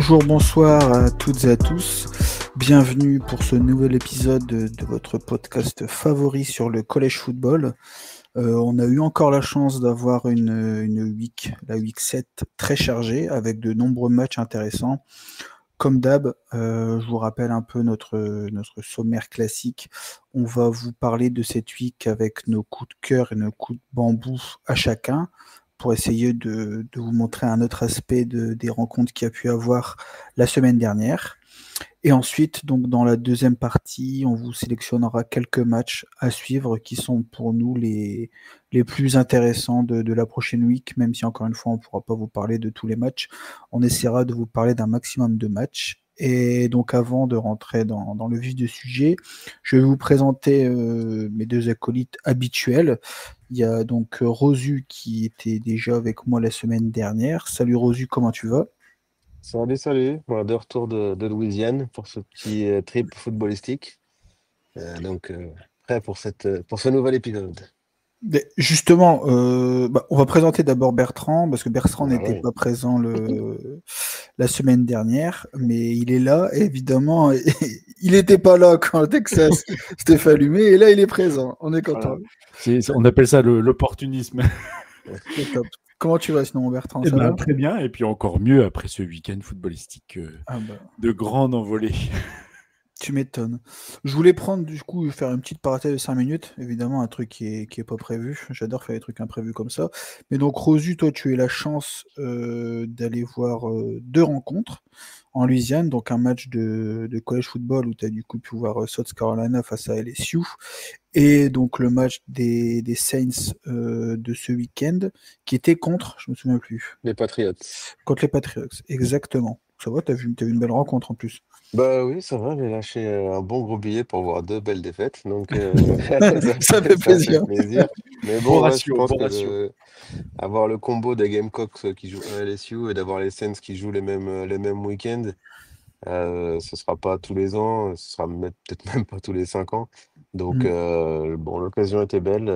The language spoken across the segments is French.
Bonjour, bonsoir à toutes et à tous. Bienvenue pour ce nouvel épisode de votre podcast favori sur le collège football. On a eu encore la chance d'avoir la week 7 très chargée avec de nombreux matchs intéressants. Comme d'hab, je vous rappelle un peu notre sommaire classique. On va vous parler de cette week avec nos coups de cœur et nos coups de bambou à chacun pour essayer de vous montrer un autre aspect des rencontres qu'il y a pu avoir la semaine dernière. Et ensuite, donc dans la deuxième partie, on vous sélectionnera quelques matchs à suivre qui sont pour nous les plus intéressants de la prochaine week, même si encore une fois, on ne pourra pas vous parler de tous les matchs. On essaiera de vous parler d'un maximum de matchs. Et donc avant de rentrer dans le vif du sujet, je vais vous présenter mes deux acolytes habituels. Il y a donc Rosu qui était déjà avec moi la semaine dernière. Salut Rosu, comment tu vas? Salut, salut. Voilà, de retour de Louisiane pour ce petit trip footballistique. Prêt pour ce nouvel épisode. Mais justement, on va présenter d'abord Bertrand, parce que Bertrand Ah n'était ouais. pas présent la semaine dernière, mais il est là, et évidemment, il n'était pas là quand le Texas s'était fait allumer, et là il est présent, on est content. Voilà. On appelle ça l'opportunisme. C'est top. Comment tu vas sinon Bertrand, Eh ça va? ben, très bien, et puis encore mieux après ce week-end footballistique Ah bah, de grande envolée. tu m'étonnes. Je voulais prendre du coup, faire une petite parenthèse de 5 minutes, évidemment un truc qui est pas prévu, j'adore faire des trucs imprévus comme ça. Mais donc Rosu, toi tu as eu la chance d'aller voir deux rencontres en Louisiane, donc un match de college football où tu as du coup pu voir South Carolina face à LSU, et donc le match des Saints de ce week-end, qui était contre, je me souviens plus, Les Patriots. contre les Patriots, exactement. Ça va, t'as vu une belle rencontre en plus. Bah oui, ça va, j'ai lâché un bon gros billet pour voir deux belles défaites, donc Ça fait ça fait plaisir. plaisir. Mais Bon bon, ouais, je ratio, pense bon que ratio. avoir le combo des Gamecocks qui jouent à LSU et d'avoir les Saints qui jouent les mêmes week-ends, ce sera pas tous les ans, ce sera peut-être même pas tous les 5 ans. Donc Mm. bon, l'occasion était belle.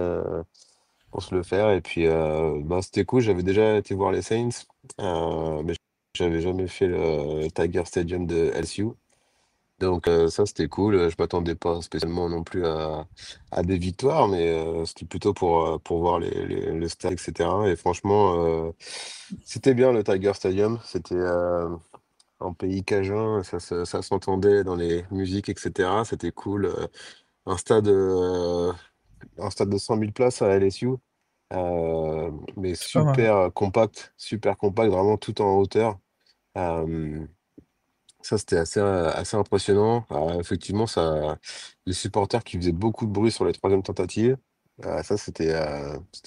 Pour se le faire. Et puis, bah, c'était cool. J'avais déjà été voir les Saints, mais j'avais jamais fait le Tiger Stadium de LSU. Donc, ça, c'était cool. Je m'attendais pas spécialement non plus à des victoires, mais c'était plutôt pour voir le stade, etc. Et franchement, c'était bien le Tiger Stadium. C'était en pays cajun, ça s'entendait dans les musiques, etc. C'était cool. Un stade, euh, un stade de 100 000 places à LSU. Mais C'est pas mal. super compact, vraiment tout en hauteur. Euh, Ça, c'était assez impressionnant. Effectivement, les supporters qui faisaient beaucoup de bruit sur les troisièmes tentatives, ça, c'était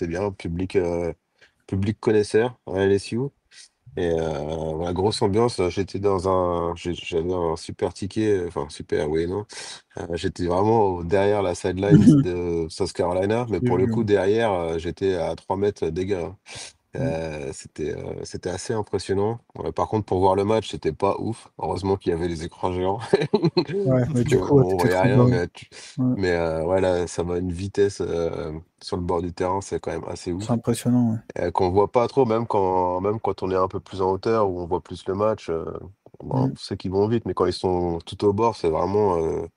bien. Public connaisseur à LSU. Et voilà, grosse ambiance. J'avais un super ticket, enfin super, oui, non. J'étais vraiment derrière la sideline de South Carolina, mais J'ai pour le vu. coup, derrière, j'étais à 3 mètres des gars, hein. Mm. C'était assez impressionnant. Par contre, pour voir le match, c'était pas ouf. Heureusement qu'il y avait les écrans géants. Ouais, Parce mais que du coup, ouais, bon, on t'étais voyait trop rien, bas. mais, Ouais, ouais, là, ça va à une vitesse sur le bord du terrain, c'est quand même assez c'est ouf. impressionnant. Ouais. Qu'on voit pas trop, même quand on est un peu plus en hauteur, où on voit plus le match. Bon, Mm. c'est qu'ils vont vite, mais quand ils sont tout au bord, c'est vraiment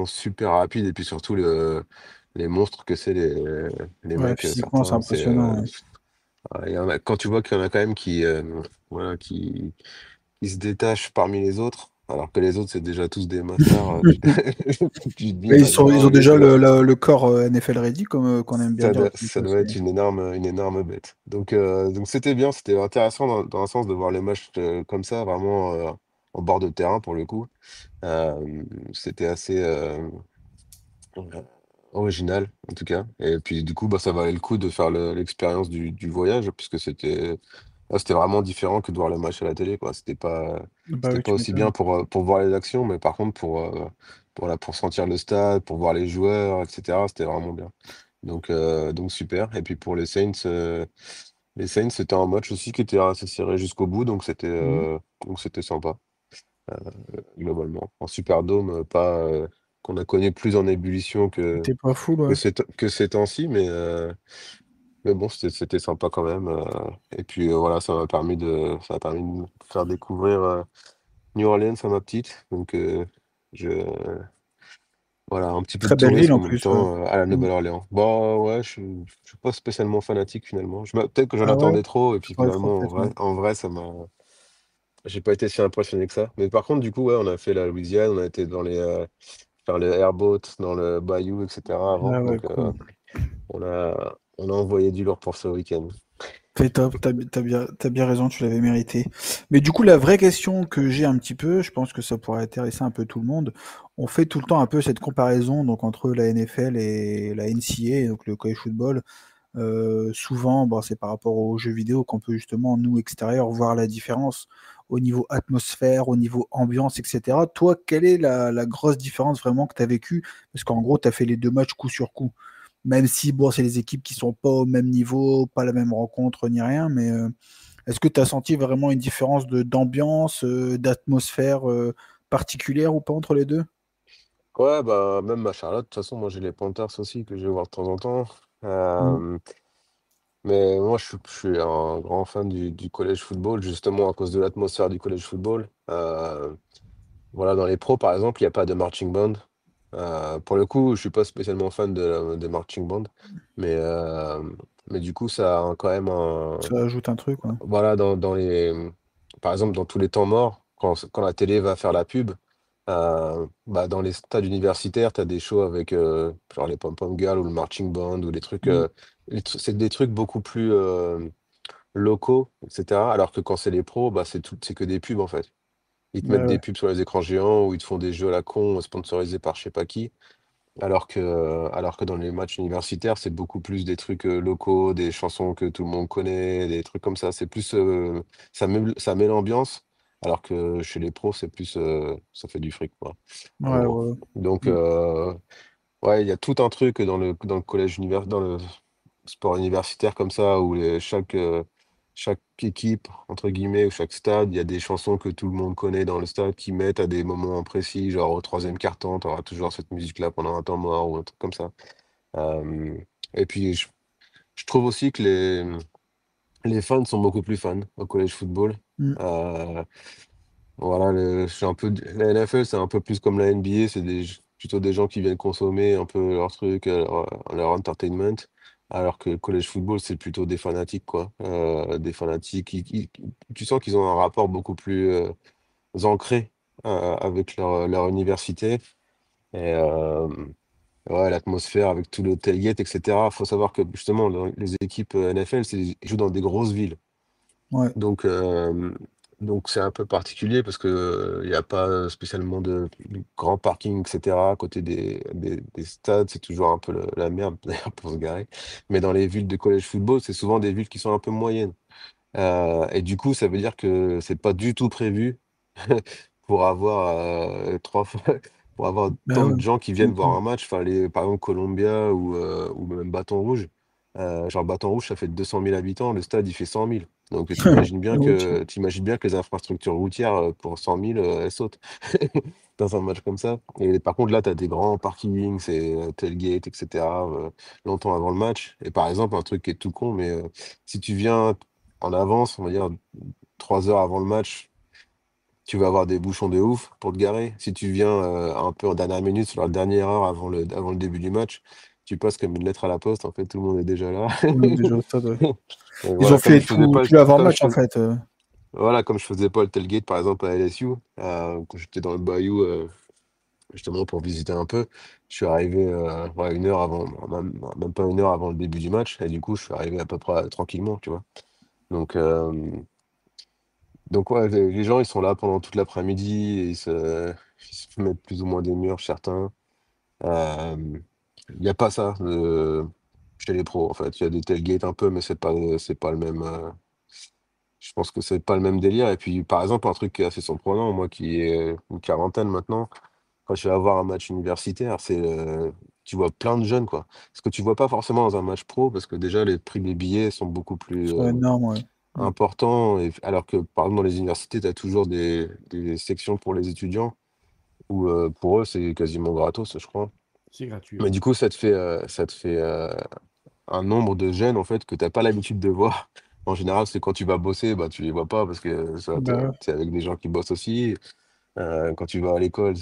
super rapide. Et puis surtout, les monstres que c'est les Ouais, mecs, physiquement, c'est certains, impressionnant. Ouais. quand tu vois qu'il y en a quand même voilà, qui se détachent parmi les autres, alors que les autres, c'est déjà tous des masters, tu te dis, Mais bah, ils ont waouh, déjà laisse-moi. le corps NFL ready, comme qu'on aime bien dire. Ça doit être une énorme bête. Donc c'était bien, c'était intéressant dans un sens de voir les matchs comme ça, vraiment en bord de terrain pour le coup. C'était assez original en tout cas. Et puis du coup, bah, ça valait le coup de faire l'expérience du voyage, puisque c'était vraiment différent que de voir le match à la télé, quoi. Bah C'était oui, pas tu aussi bien m'étonnes. pour voir les actions, mais par contre pour sentir le stade, pour voir les joueurs, etc., c'était vraiment bien. Donc super. Et puis pour les Saints, c'était un match aussi qui était assez serré jusqu'au bout, Mm. donc c'était sympa, euh, globalement. En Superdome, pas qu'on a connu plus en ébullition T'es pas fou, ouais. que ces temps-ci, mais Mais bon, c'était sympa quand même. Et puis voilà, ça m'a permis de me faire découvrir New Orleans à ma petite. Donc je, voilà, un petit peu de Très belle ville tourisme en en même plus, ouais. temps à la Mm. Nouvelle-Orléans. Bon, ouais, je suis pas spécialement fanatique finalement. Peut-être que j'en Ah ouais? attendais trop, et puis Ouais, faut finalement, peut-être, ouais. en vrai, j'ai pas été si impressionné que ça. Mais par contre, du coup, ouais, on a fait la Louisiane, on a été faire le airboat dans le bayou, etc. avant. Ah ouais, Donc, cool. on a envoyé du lourd pour ce week-end. C'est top, t'as bien raison, tu l'avais mérité. Mais du coup, la vraie question que j'ai un petit peu, je pense que ça pourrait intéresser un peu tout le monde. On fait tout le temps un peu cette comparaison donc entre la NFL et la NCAA, donc le college football. Souvent, bon, c'est par rapport aux jeux vidéo qu'on peut justement, nous, extérieurs, voir la différence au niveau atmosphère, au niveau ambiance, etc. Toi, quelle est la grosse différence vraiment que tu as vécue? Parce qu'en gros, tu as fait les deux matchs coup sur coup. Même si, bon, c'est les équipes qui sont pas au même niveau, pas la même rencontre ni rien, mais est-ce que tu as senti vraiment une différence d'ambiance, d'atmosphère particulière ou pas entre les deux? Ouais, bah, même à Charlotte, de toute façon, moi j'ai les Panthers aussi que je vais voir de temps en temps. Mm. Euh, mais moi, je suis un grand fan du college football, justement à cause de l'atmosphère du college football. Voilà, dans les pros, par exemple, il n'y a pas de marching band. Pour le coup, je suis pas spécialement fan des marching band, mais, euh, mais du coup, ça a quand même un. Ça ajoute un truc, ouais. Voilà, par exemple, dans tous les temps morts, quand la télé va faire la pub, bah, dans les stades universitaires, tu as des shows avec genre les Pom-Pom Girls ou le marching band ou des trucs. Mm. C'est des trucs beaucoup plus locaux, etc. Alors que quand c'est les pros, bah, c'est que des pubs en fait. Ils te Ouais, mettent ouais. des pubs sur les écrans géants ou ils te font des jeux à la con sponsorisés par je sais pas qui. Alors que dans les matchs universitaires, c'est beaucoup plus des trucs locaux, des chansons que tout le monde connaît, des trucs comme ça. C'est plus, ça met l'ambiance, alors que chez les pros, c'est plus, ça fait du fric, quoi, en Ouais, gros. ouais. Donc, Mm. ouais, il y a tout un truc dans le dans le sport universitaire comme ça, où chaque équipe, entre guillemets, ou chaque stade, il y a des chansons que tout le monde connaît dans le stade qui mettent à des moments précis, genre au troisième quart-temps, tu auras toujours cette musique-là pendant un temps mort ou un truc comme ça. Euh, et puis, je trouve aussi que les fans sont beaucoup plus fans au college football. Mm. Euh, voilà, la NFL, c'est un peu plus comme la NBA, plutôt des gens qui viennent consommer un peu leur truc, leur entertainment, alors que le college football, c'est plutôt des fanatiques, quoi. Des fanatiques tu sens qu'ils ont un rapport beaucoup plus ancré avec leur université. Et ouais, l'atmosphère avec tout le tailgate, etc. Il faut savoir que justement, les équipes NFL, ils jouent dans des grosses villes. Ouais. Donc, c'est un peu particulier parce que il n'y a pas spécialement de grands parkings, etc. À côté des stades, c'est toujours un peu la merde d'ailleurs pour se garer. Mais dans les villes de college football, c'est souvent des villes qui sont un peu moyennes. Et du coup, ça veut dire que c'est pas du tout prévu pour avoir trois fois, pour avoir Bah tant ouais, de gens qui tu viennent voir m'étonnes. un match. Enfin, par exemple, Columbia ou même Bâton Rouge. Genre Bâton Rouge, ça fait 200 000 habitants, le stade il fait 100 000. Donc Ok. t'imagines bien que les infrastructures routières pour 100 000, elles sautent dans un match comme ça. Et par contre, là, tu as des grands parkings, c'est tailgate, etc. Longtemps avant le match. Et par exemple, un truc qui est tout con, mais si tu viens en avance, on va dire 3 heures avant le match, tu vas avoir des bouchons de ouf pour te garer. Si tu viens un peu en dernière minute, sur la dernière heure avant le début du match, tu passes comme une lettre à la poste. En fait, tout le monde est déjà là. Tout le monde est déjà au stade, ouais. Donc Ils ont voilà, fait tout l'avant-match, en fait. comme je faisais pas le tailgate, par exemple, à LSU, quand j'étais dans le bayou, justement pour visiter un peu, je suis arrivé ouais, une heure avant, même pas une heure avant le début du match, et du coup, je suis arrivé à peu près tranquillement, tu vois. Donc, ouais, les gens, ils sont là pendant toute l'après-midi, et ils se mettent plus ou moins des murs, certains. Euh, Il n'y a pas ça chez les pros, en fait. Il y a des tailgates un peu, mais c'est pas le même. Je pense que c'est pas le même délire. Et puis, par exemple, un truc qui est assez surprenant, moi qui ai une quarantaine maintenant, quand je vais avoir un match universitaire, tu vois plein de jeunes, quoi. Ce que tu vois pas forcément dans un match pro, parce que déjà, les prix des billets sont beaucoup Ils plus sont énormes, ouais. Mm. importants. Alors que, par exemple, dans les universités, tu as toujours des sections pour les étudiants, où pour eux, c'est quasiment gratos, je crois. C'est gratuit, Mais ouais. du coup, ça te fait un nombre de jeunes en fait que t'as pas l'habitude de voir. En général, c'est quand tu vas bosser, bah tu les vois pas parce que ça, Bah ouais. t'es avec des gens qui bossent aussi. Quand tu vas à l'école,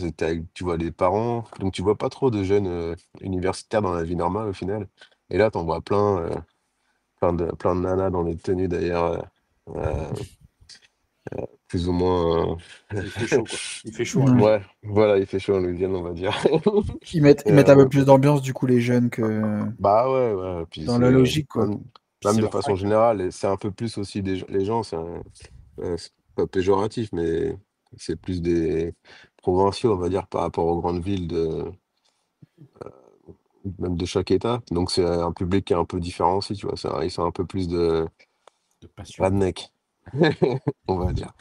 tu vois des parents. Donc tu vois pas trop de jeunes universitaires dans la vie normale au final. Et là, t'en vois plein de nanas dans des tenues d'ailleurs plus ou moins. Il fait chaud, quoi. Il fait chaud en Ouais. Louisiane. Ouais, voilà, il fait chaud en Louisiane, on va dire. Ils mettent un peu plus d'ambiance, du coup, les jeunes, que Bah ouais, ouais. Puis dans la c'est logique, quoi. même, Puis même c'est de leur façon fac. générale, et c'est un peu plus aussi les gens, c'est pas péjoratif, mais c'est plus des provinciaux, on va dire, par rapport aux grandes villes même de chaque État. Donc c'est un public qui est un peu différent aussi, tu vois. Ils sont un peu plus de De passion. redneck, on va dire.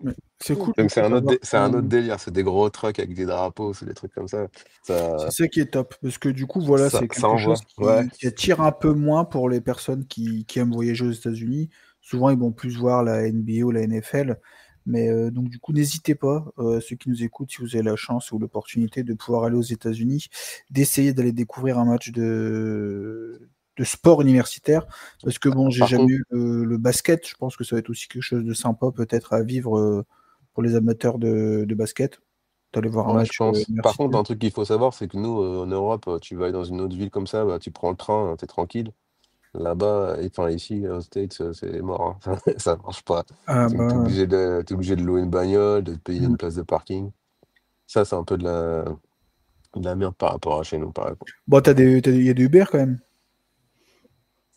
Mais c'est cool, du Donc coup, d'avoir c'est un autre délire, c'est des gros trucks avec des drapeaux, c'est des trucs comme ça. C'est Ça, ça qui est top, parce que du coup, voilà, c'est ça quelque chose envoie. Ouais. qui attire un peu moins pour les personnes qui aiment voyager aux États-Unis. Souvent, ils vont plus voir la NBA ou la NFL. Mais donc, du coup, n'hésitez pas, ceux qui nous écoutent, si vous avez la chance ou l'opportunité de pouvoir aller aux États-Unis, d'essayer d'aller découvrir un match de sport universitaire. Parce que bon, j'ai Par jamais contre, eu le basket. Je pense que ça va être aussi quelque chose de sympa, peut-être à vivre pour les amateurs de basket, d'aller voir un ouais, je match pense. Par contre, universitaire. un truc qu'il faut savoir, c'est que nous, en Europe, tu vas dans une autre ville comme ça, bah, tu prends le train, t'es tranquille. Là-bas, enfin ici, aux States, c'est mort, hein. Ça marche pas. Ah Donc, bah, t'es obligé de louer une bagnole, de te payer une mm. place de parking. Ça, c'est un peu de la merde par rapport à chez nous, par exemple. Bon, il y a des Uber quand même.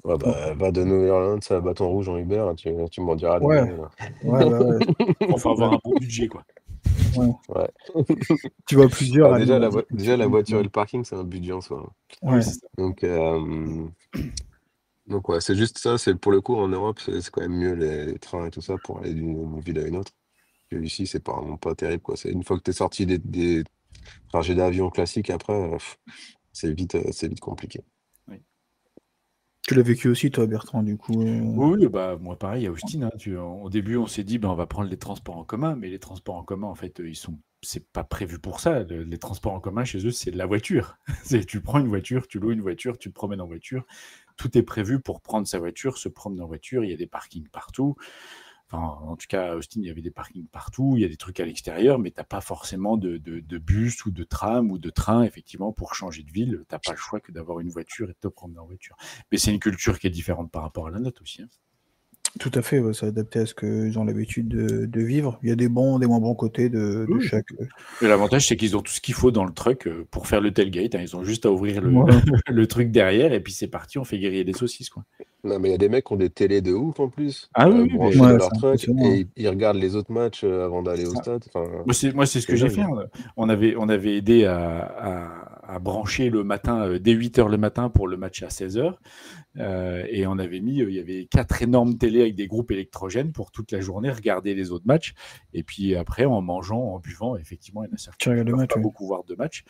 Ouais, Bon, bah, va de Nouvelle-Orléans à Bâton Rouge en Uber, tu m'en diras des ouais, nouvelles, hein. ouais, bah ouais. Bon, faut Ouais, avoir un bon budget, quoi. ouais. Ouais. Tu vois plusieurs, Bah, allez, déjà, on va dire que tu déjà, la comptes. voiture et le parking, c'est un budget en soi, hein. Oui, Ouais. c'est ça. Donc, ouais, c'est juste ça. C'est pour le coup, en Europe, c'est quand même mieux les trains et tout ça pour aller d'une ville à une autre. Que ici, c'est vraiment pas terrible, quoi. C'est une fois que t'es sorti des trajets d'avion classiques, après, c'est vite compliqué. Oui. Tu l'as vécu aussi, toi, Bertrand, du coup. Oui, oui, bah, moi pareil à Austin, hein, au début on s'est dit ben, on va prendre les transports en commun, mais les transports en commun en fait c'est pas prévu pour ça. Les transports en commun chez eux c'est de la voiture. Tu prends une voiture, tu loues une voiture, tu te promènes en voiture. Tout est prévu pour prendre sa voiture, se promener en voiture. Il y a des parkings partout. Enfin, en tout cas, à Austin, il y avait des parkings partout, il y a des trucs à l'extérieur, mais tu n'as pas forcément de bus ou de tram ou de train, effectivement, pour changer de ville. Tu n'as pas le choix que d'avoir une voiture et de te promener en voiture. Mais c'est une culture qui est différente par rapport à la nôtre aussi, hein. Tout à fait, ouais, c'est adapté à ce qu'ils ont l'habitude de vivre. Il y a des bons, des moins bons côtés de Oui, chaque. mais l'avantage, c'est qu'ils ont tout ce qu'il faut dans le truc pour faire le tailgate, hein. Ils ont juste à ouvrir Ouais. le truc derrière et puis c'est parti, on fait griller des saucisses, quoi. Non, mais il y a des mecs qui ont des télés de ouf en plus, Ah oui, oui, branchés mais dans Ouais, leur c'est truck, impressionnant, et hein. ils regardent les autres matchs avant d'aller c'est au ça. stade. Enfin, Moi, c'est ce que c'est j'ai fait, dingue. hein. On avait aidé à brancher le matin, dès 8h le matin pour le match à 16h. Et on avait mis, il y avait 4 énormes télés avec des groupes électrogènes pour toute la journée regarder les autres matchs. Et puis après, en mangeant, en buvant, effectivement, il y en a Tu certains qui regardes ne le peuvent match, pas ouais. beaucoup voir de matchs.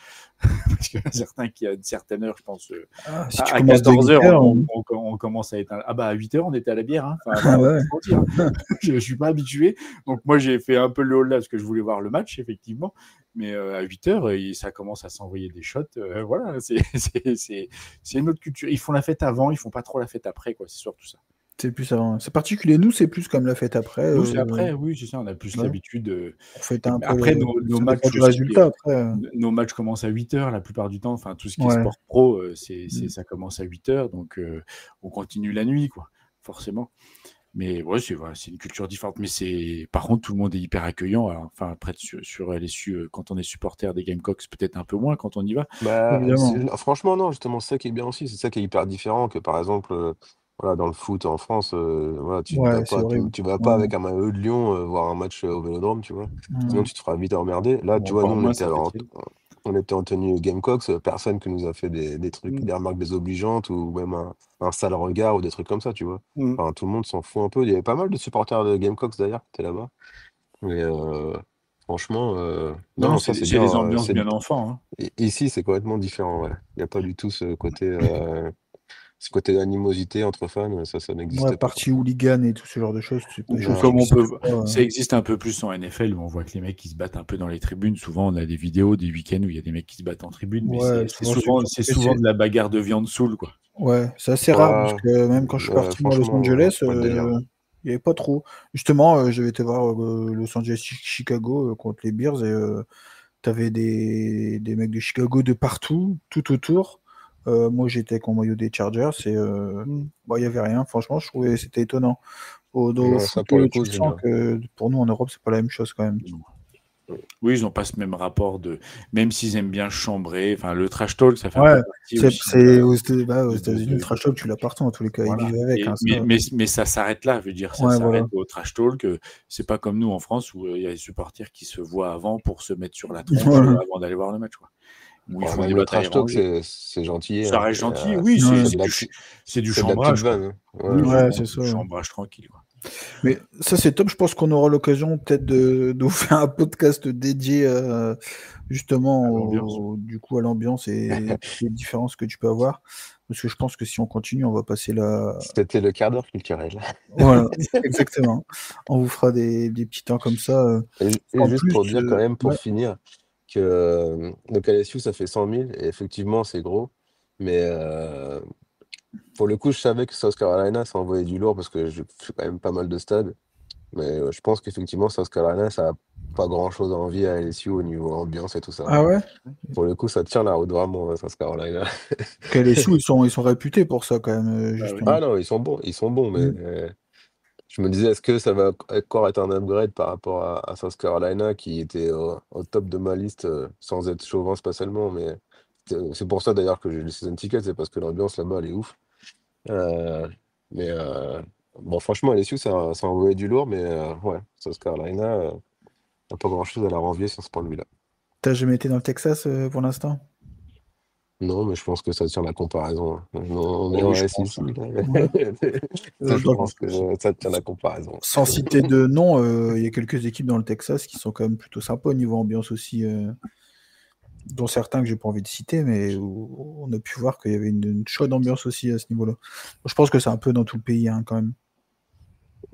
Parce qu'il y en a certains qui, à une certaine heure, je pense, Ah, si tu à commences de 14h, 8h. on commence à être. Ah bah à 8h, on était à la bière, hein. Enfin, Ah voilà, on va ouais. pas se mentir, hein. Je ne suis pas habitué. Donc moi, j'ai fait un peu le hall là parce que je voulais voir le match, effectivement. Mais à 8h, ça commence à s'envoyer des shots. Voilà, c'est une autre culture. Ils font la fête avant, ils font pas trop la fête après, quoi. C'est surtout ça. C'est plus ça. C'est particulier. Nous, c'est plus comme la fête après. Nous, c'est après, oui, c'est ça. On a plus Ouais. l'habitude. Pour fêter un peu Après, nos ça dépend matchs, du je sais que résultat après. nos matchs commencent à 8h la plupart du temps. Enfin, tout ce qui est Ouais. sport pro, Mm. ça commence à 8h. Donc, on continue la nuit, quoi, forcément. Mais ouais, voilà, c'est une culture différente. Mais par contre, tout le monde est hyper accueillant. Alors, enfin, après, quand on est supporter des Gamecocks, peut-être un peu moins quand on y va. Bah, Évidemment. franchement, non, justement, c'est ça qui est bien aussi. C'est ça qui est hyper différent que, par exemple, voilà, dans le foot en France, voilà, Ouais, c'est horrible. tu vas pas Ouais. avec un maillot de Lyon voir un match au Vélodrome, tu vois. Sinon, Mm. tu te feras vite emmerder. Là, Ou tu vois, nous, encore moins, ça fait très. on était en tenue Gamecocks, personne qui nous a fait des trucs, Mm. des remarques désobligeantes ou même un sale regard ou des trucs comme ça, tu vois. Mm. Enfin, tout le monde s'en fout un peu. Il y avait pas mal de supporters de Gamecocks d'ailleurs qui étaient là-bas. Mais franchement, Non, non, non, ça c'est c'est bien. les ambiances bien enfants, hein. Ici, c'est complètement différent, ouais. Il n'y a pas du tout ce côté d'animosité entre fans, ça Ouais, n'existe pas, quoi. partie hooligan et tout ce genre de choses, c'est des Ou choses qui comme n'existent pas. ça existe un peu plus en NFL où on voit que les mecs qui se battent un peu dans les tribunes. Souvent, on a des vidéos, des week-ends où il y a des mecs qui se battent en tribune, mais Ouais, c'est souvent c'est plus souvent de la bagarre de viande saoule, quoi. Ouais, c'est assez rare parce Ouais, que même quand je suis parti moi, à Los franchement, Angeles, pas de délire. il n'y avait pas trop. Justement, j'avais été voir Los Angeles Chicago contre les Bears et t'avais des mecs de Chicago de partout, tout autour. Moi, j'étais avec mon maillot des Chargers et il n'y avait rien. Franchement, je trouvais c'était étonnant. Au Ouais, ça, foot, pour le tu coup, c'est sens bien. que pour nous en Europe, c'est pas la même chose quand même. Oui, ils n'ont pas ce même rapport de. Même s'ils aiment bien chambrer, enfin, le trash talk, ça fait un Ouais, peu partie aussi aux de, de- États-Unis, le de- trash talk, tu l'as partout en tous les cas. Ils Voilà. vivent avec, hein, ça. Mais ça s'arrête là, je veux dire, ça Ouais, voilà. s'arrête au trash talk. C'est pas comme nous en France où il y a les supporters qui se voient avant pour se mettre sur la tronche Voilà. avant d'aller voir le match, quoi. Où ils Ouais, font des même le batailles trash talk, rangées. c'est gentil, Ça hein. reste gentil, oui, Ouais. c'est du C'est de la petite chambrage, quoi. vanne, hein. Oui, Ouais, Ouais, c'est c'est du ça. chambrage tranquille, quoi. Mais ça, c'est top. Je pense qu'on aura l'occasion peut-être de vous faire un podcast dédié justement À l'ambiance. du coup, à l'ambiance et toutes les différences que tu peux avoir. Parce que je pense que si on continue, on va passer là. C'était le quart d'heure culturel. Voilà, exactement. On vous fera des petits temps comme ça. Et En juste plus, pour dire quand même, pour ouais, finir, que donc LSU, ça fait 100 000, et effectivement, c'est gros. Mais pour le coup, je savais que South Carolina, ça envoyait du lourd parce que je fais quand même pas mal de stades. Mais je pense qu'effectivement, South Carolina, ça a pas grand-chose à envier à LSU au niveau ambiance et tout ça. ah ouais? Pour le coup, ça tient la route vraiment, South Carolina. KLSU, ils sont réputés pour ça quand même, Ah oui. Ah justement. non, ils sont bons, mais Mm. je me disais, est-ce que ça va encore être un upgrade par rapport à South Carolina qui était au top de ma liste sans être chauvin spatialement, mais c'est pour ça d'ailleurs que j'ai le season ticket, c'est parce que l'ambiance là-bas elle est ouf. Euh, mais bon, franchement, LSU ça a envoyé du lourd, mais ouais, South Carolina n'a pas grand-chose à la renvier sur ce point de vue-là. T'as jamais été dans le Texas pour l'instant? Non, mais je pense que ça tient la comparaison, hein. On est Oh oui, en je pense, SEC, hein. là. Ouais. Je Donc, pense que ça tient la comparaison. sans citer de nom, il y a quelques équipes dans le Texas qui sont quand même plutôt sympas au niveau ambiance aussi, dont certains que j'ai pas envie de citer, mais où on a pu voir qu'il y avait une chaude ambiance aussi à ce niveau-là. Je pense que c'est un peu dans tout le pays hein, quand même.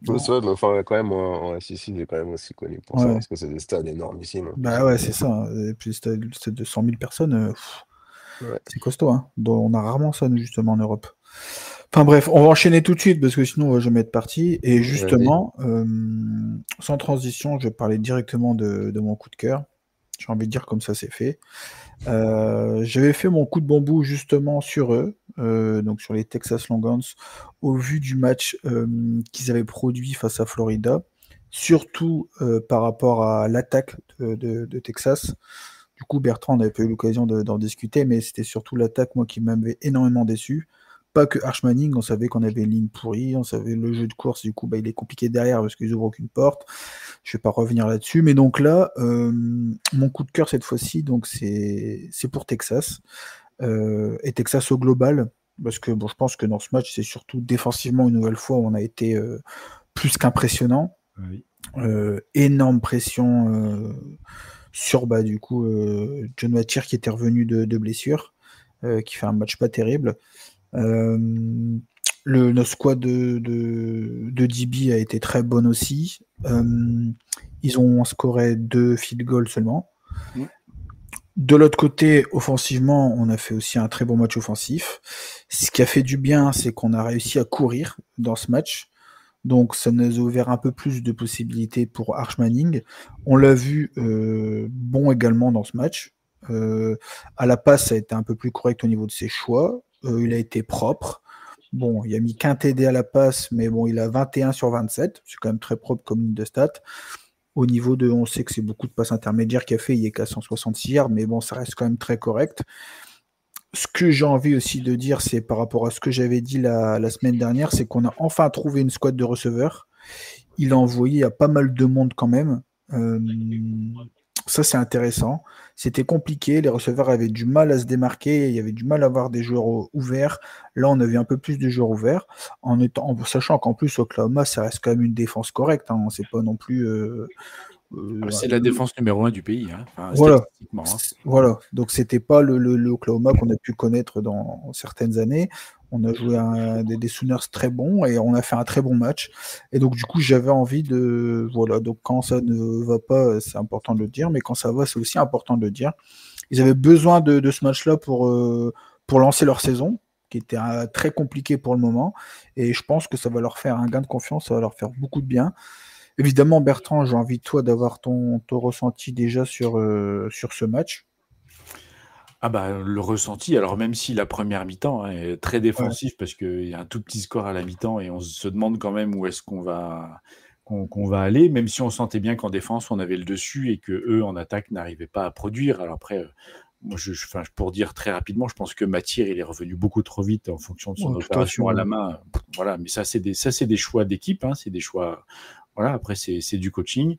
Ouais, Non. c'est vrai, mais enfin, quand même, en SEC, il est quand même aussi connu pour ça, Ouais, parce que c'est des stades énormissimes, hein. bah ouais, c'est ça, hein. Et puis le stade de 100 000 personnes, Ouais, c'est costaud. Hein. On a rarement ça, nous, justement, en Europe. Enfin bref, on va enchaîner tout de suite parce que sinon on va jamais être parti. Et vas-y. justement, sans transition, je vais parler directement de mon coup de cœur. J'ai envie de dire comme ça c'est fait. J'avais fait mon coup de bambou justement sur eux, donc sur les Texas Longhorns, au vu du match qu'ils avaient produit face à Florida, surtout par rapport à l'attaque de Texas. Du coup, Bertrand, on n'avait pas eu l'occasion d'en discuter, mais c'était surtout l'attaque, moi, qui m'avait énormément déçu. Pas que Arch Manning, on savait qu'on avait une ligne pourrie, on savait le jeu de course, du coup, il est compliqué derrière parce qu'ils ouvrent aucune porte. Je vais pas revenir là-dessus, mais donc là, mon coup de cœur cette fois-ci, donc c'est pour Texas et Texas au global, parce que bon, je pense que dans ce match, c'est surtout défensivement une nouvelle fois, on a été plus qu'impressionnant. Oui. Énorme pression sur du coup John Mathieu qui était revenu de blessure, qui fait un match pas terrible. Notre squad de DB a été très bonne aussi. Ils ont scoré 2 field goals seulement. Mm. De l'autre côté, offensivement, on a fait aussi un très bon match offensif. Ce qui a fait du bien, c'est qu'on a réussi à courir dans ce match. Donc ça nous a ouvert un peu plus de possibilités pour Arch Manning. On l'a vu bon également dans ce match. À la passe, ça a été un peu plus correct au niveau de ses choix. Il a été propre. Bon, il a mis qu'un TD à la passe, mais bon, il a 21 sur 27. C'est quand même très propre comme ligne de stats. Au niveau de, on sait que c'est beaucoup de passes intermédiaires qu'il a fait, il est qu'à 166 yards, mais bon, ça reste quand même très correct. Ce que j'ai envie aussi de dire, c'est par rapport à ce que j'avais dit la semaine dernière, c'est qu'on a enfin trouvé une squad de receveurs. Il a envoyé à pas mal de monde quand même. Ça, c'est intéressant. C'était compliqué. Les receveurs avaient du mal à se démarquer. Il y avait du mal à avoir des joueurs ouverts. Là, on avait un peu plus de joueurs ouverts. En sachant qu'en plus, Oklahoma, ça reste quand même une défense correcte. Hein. C'est pas non plus. C'est la défense numéro 1 du pays, hein. Enfin, Voilà. statistiquement, hein. Voilà. Donc, c'était pas le Oklahoma qu'on a pu connaître dans certaines années. On a joué des Sooners très bons et on a fait un très bon match. Et donc, du coup, j'avais envie de. Voilà. Donc, quand ça ne va pas, c'est important de le dire. Mais quand ça va, c'est aussi important de le dire. Ils avaient besoin de ce match-là pour lancer leur saison. qui était très compliqué pour le moment. Et je pense que ça va leur faire un gain de confiance, ça va leur faire beaucoup de bien. Évidemment, Bertrand, j'ai envie de toi d'avoir ton ressenti déjà sur ce match. Ah bah, le ressenti, alors même si la première mi-temps est très défensif parce qu'il y a un tout petit score à la mi-temps et on se demande quand même où est-ce qu'on va aller, même si on sentait bien qu'en défense on avait le dessus et que eux en attaque n'arrivaient pas à produire. Alors après, moi pour dire très rapidement, je pense que Mathir il est revenu beaucoup trop vite en fonction de son opération à la main. Voilà, mais ça c'est des choix d'équipe, c'est des choix. Voilà, après c'est du coaching.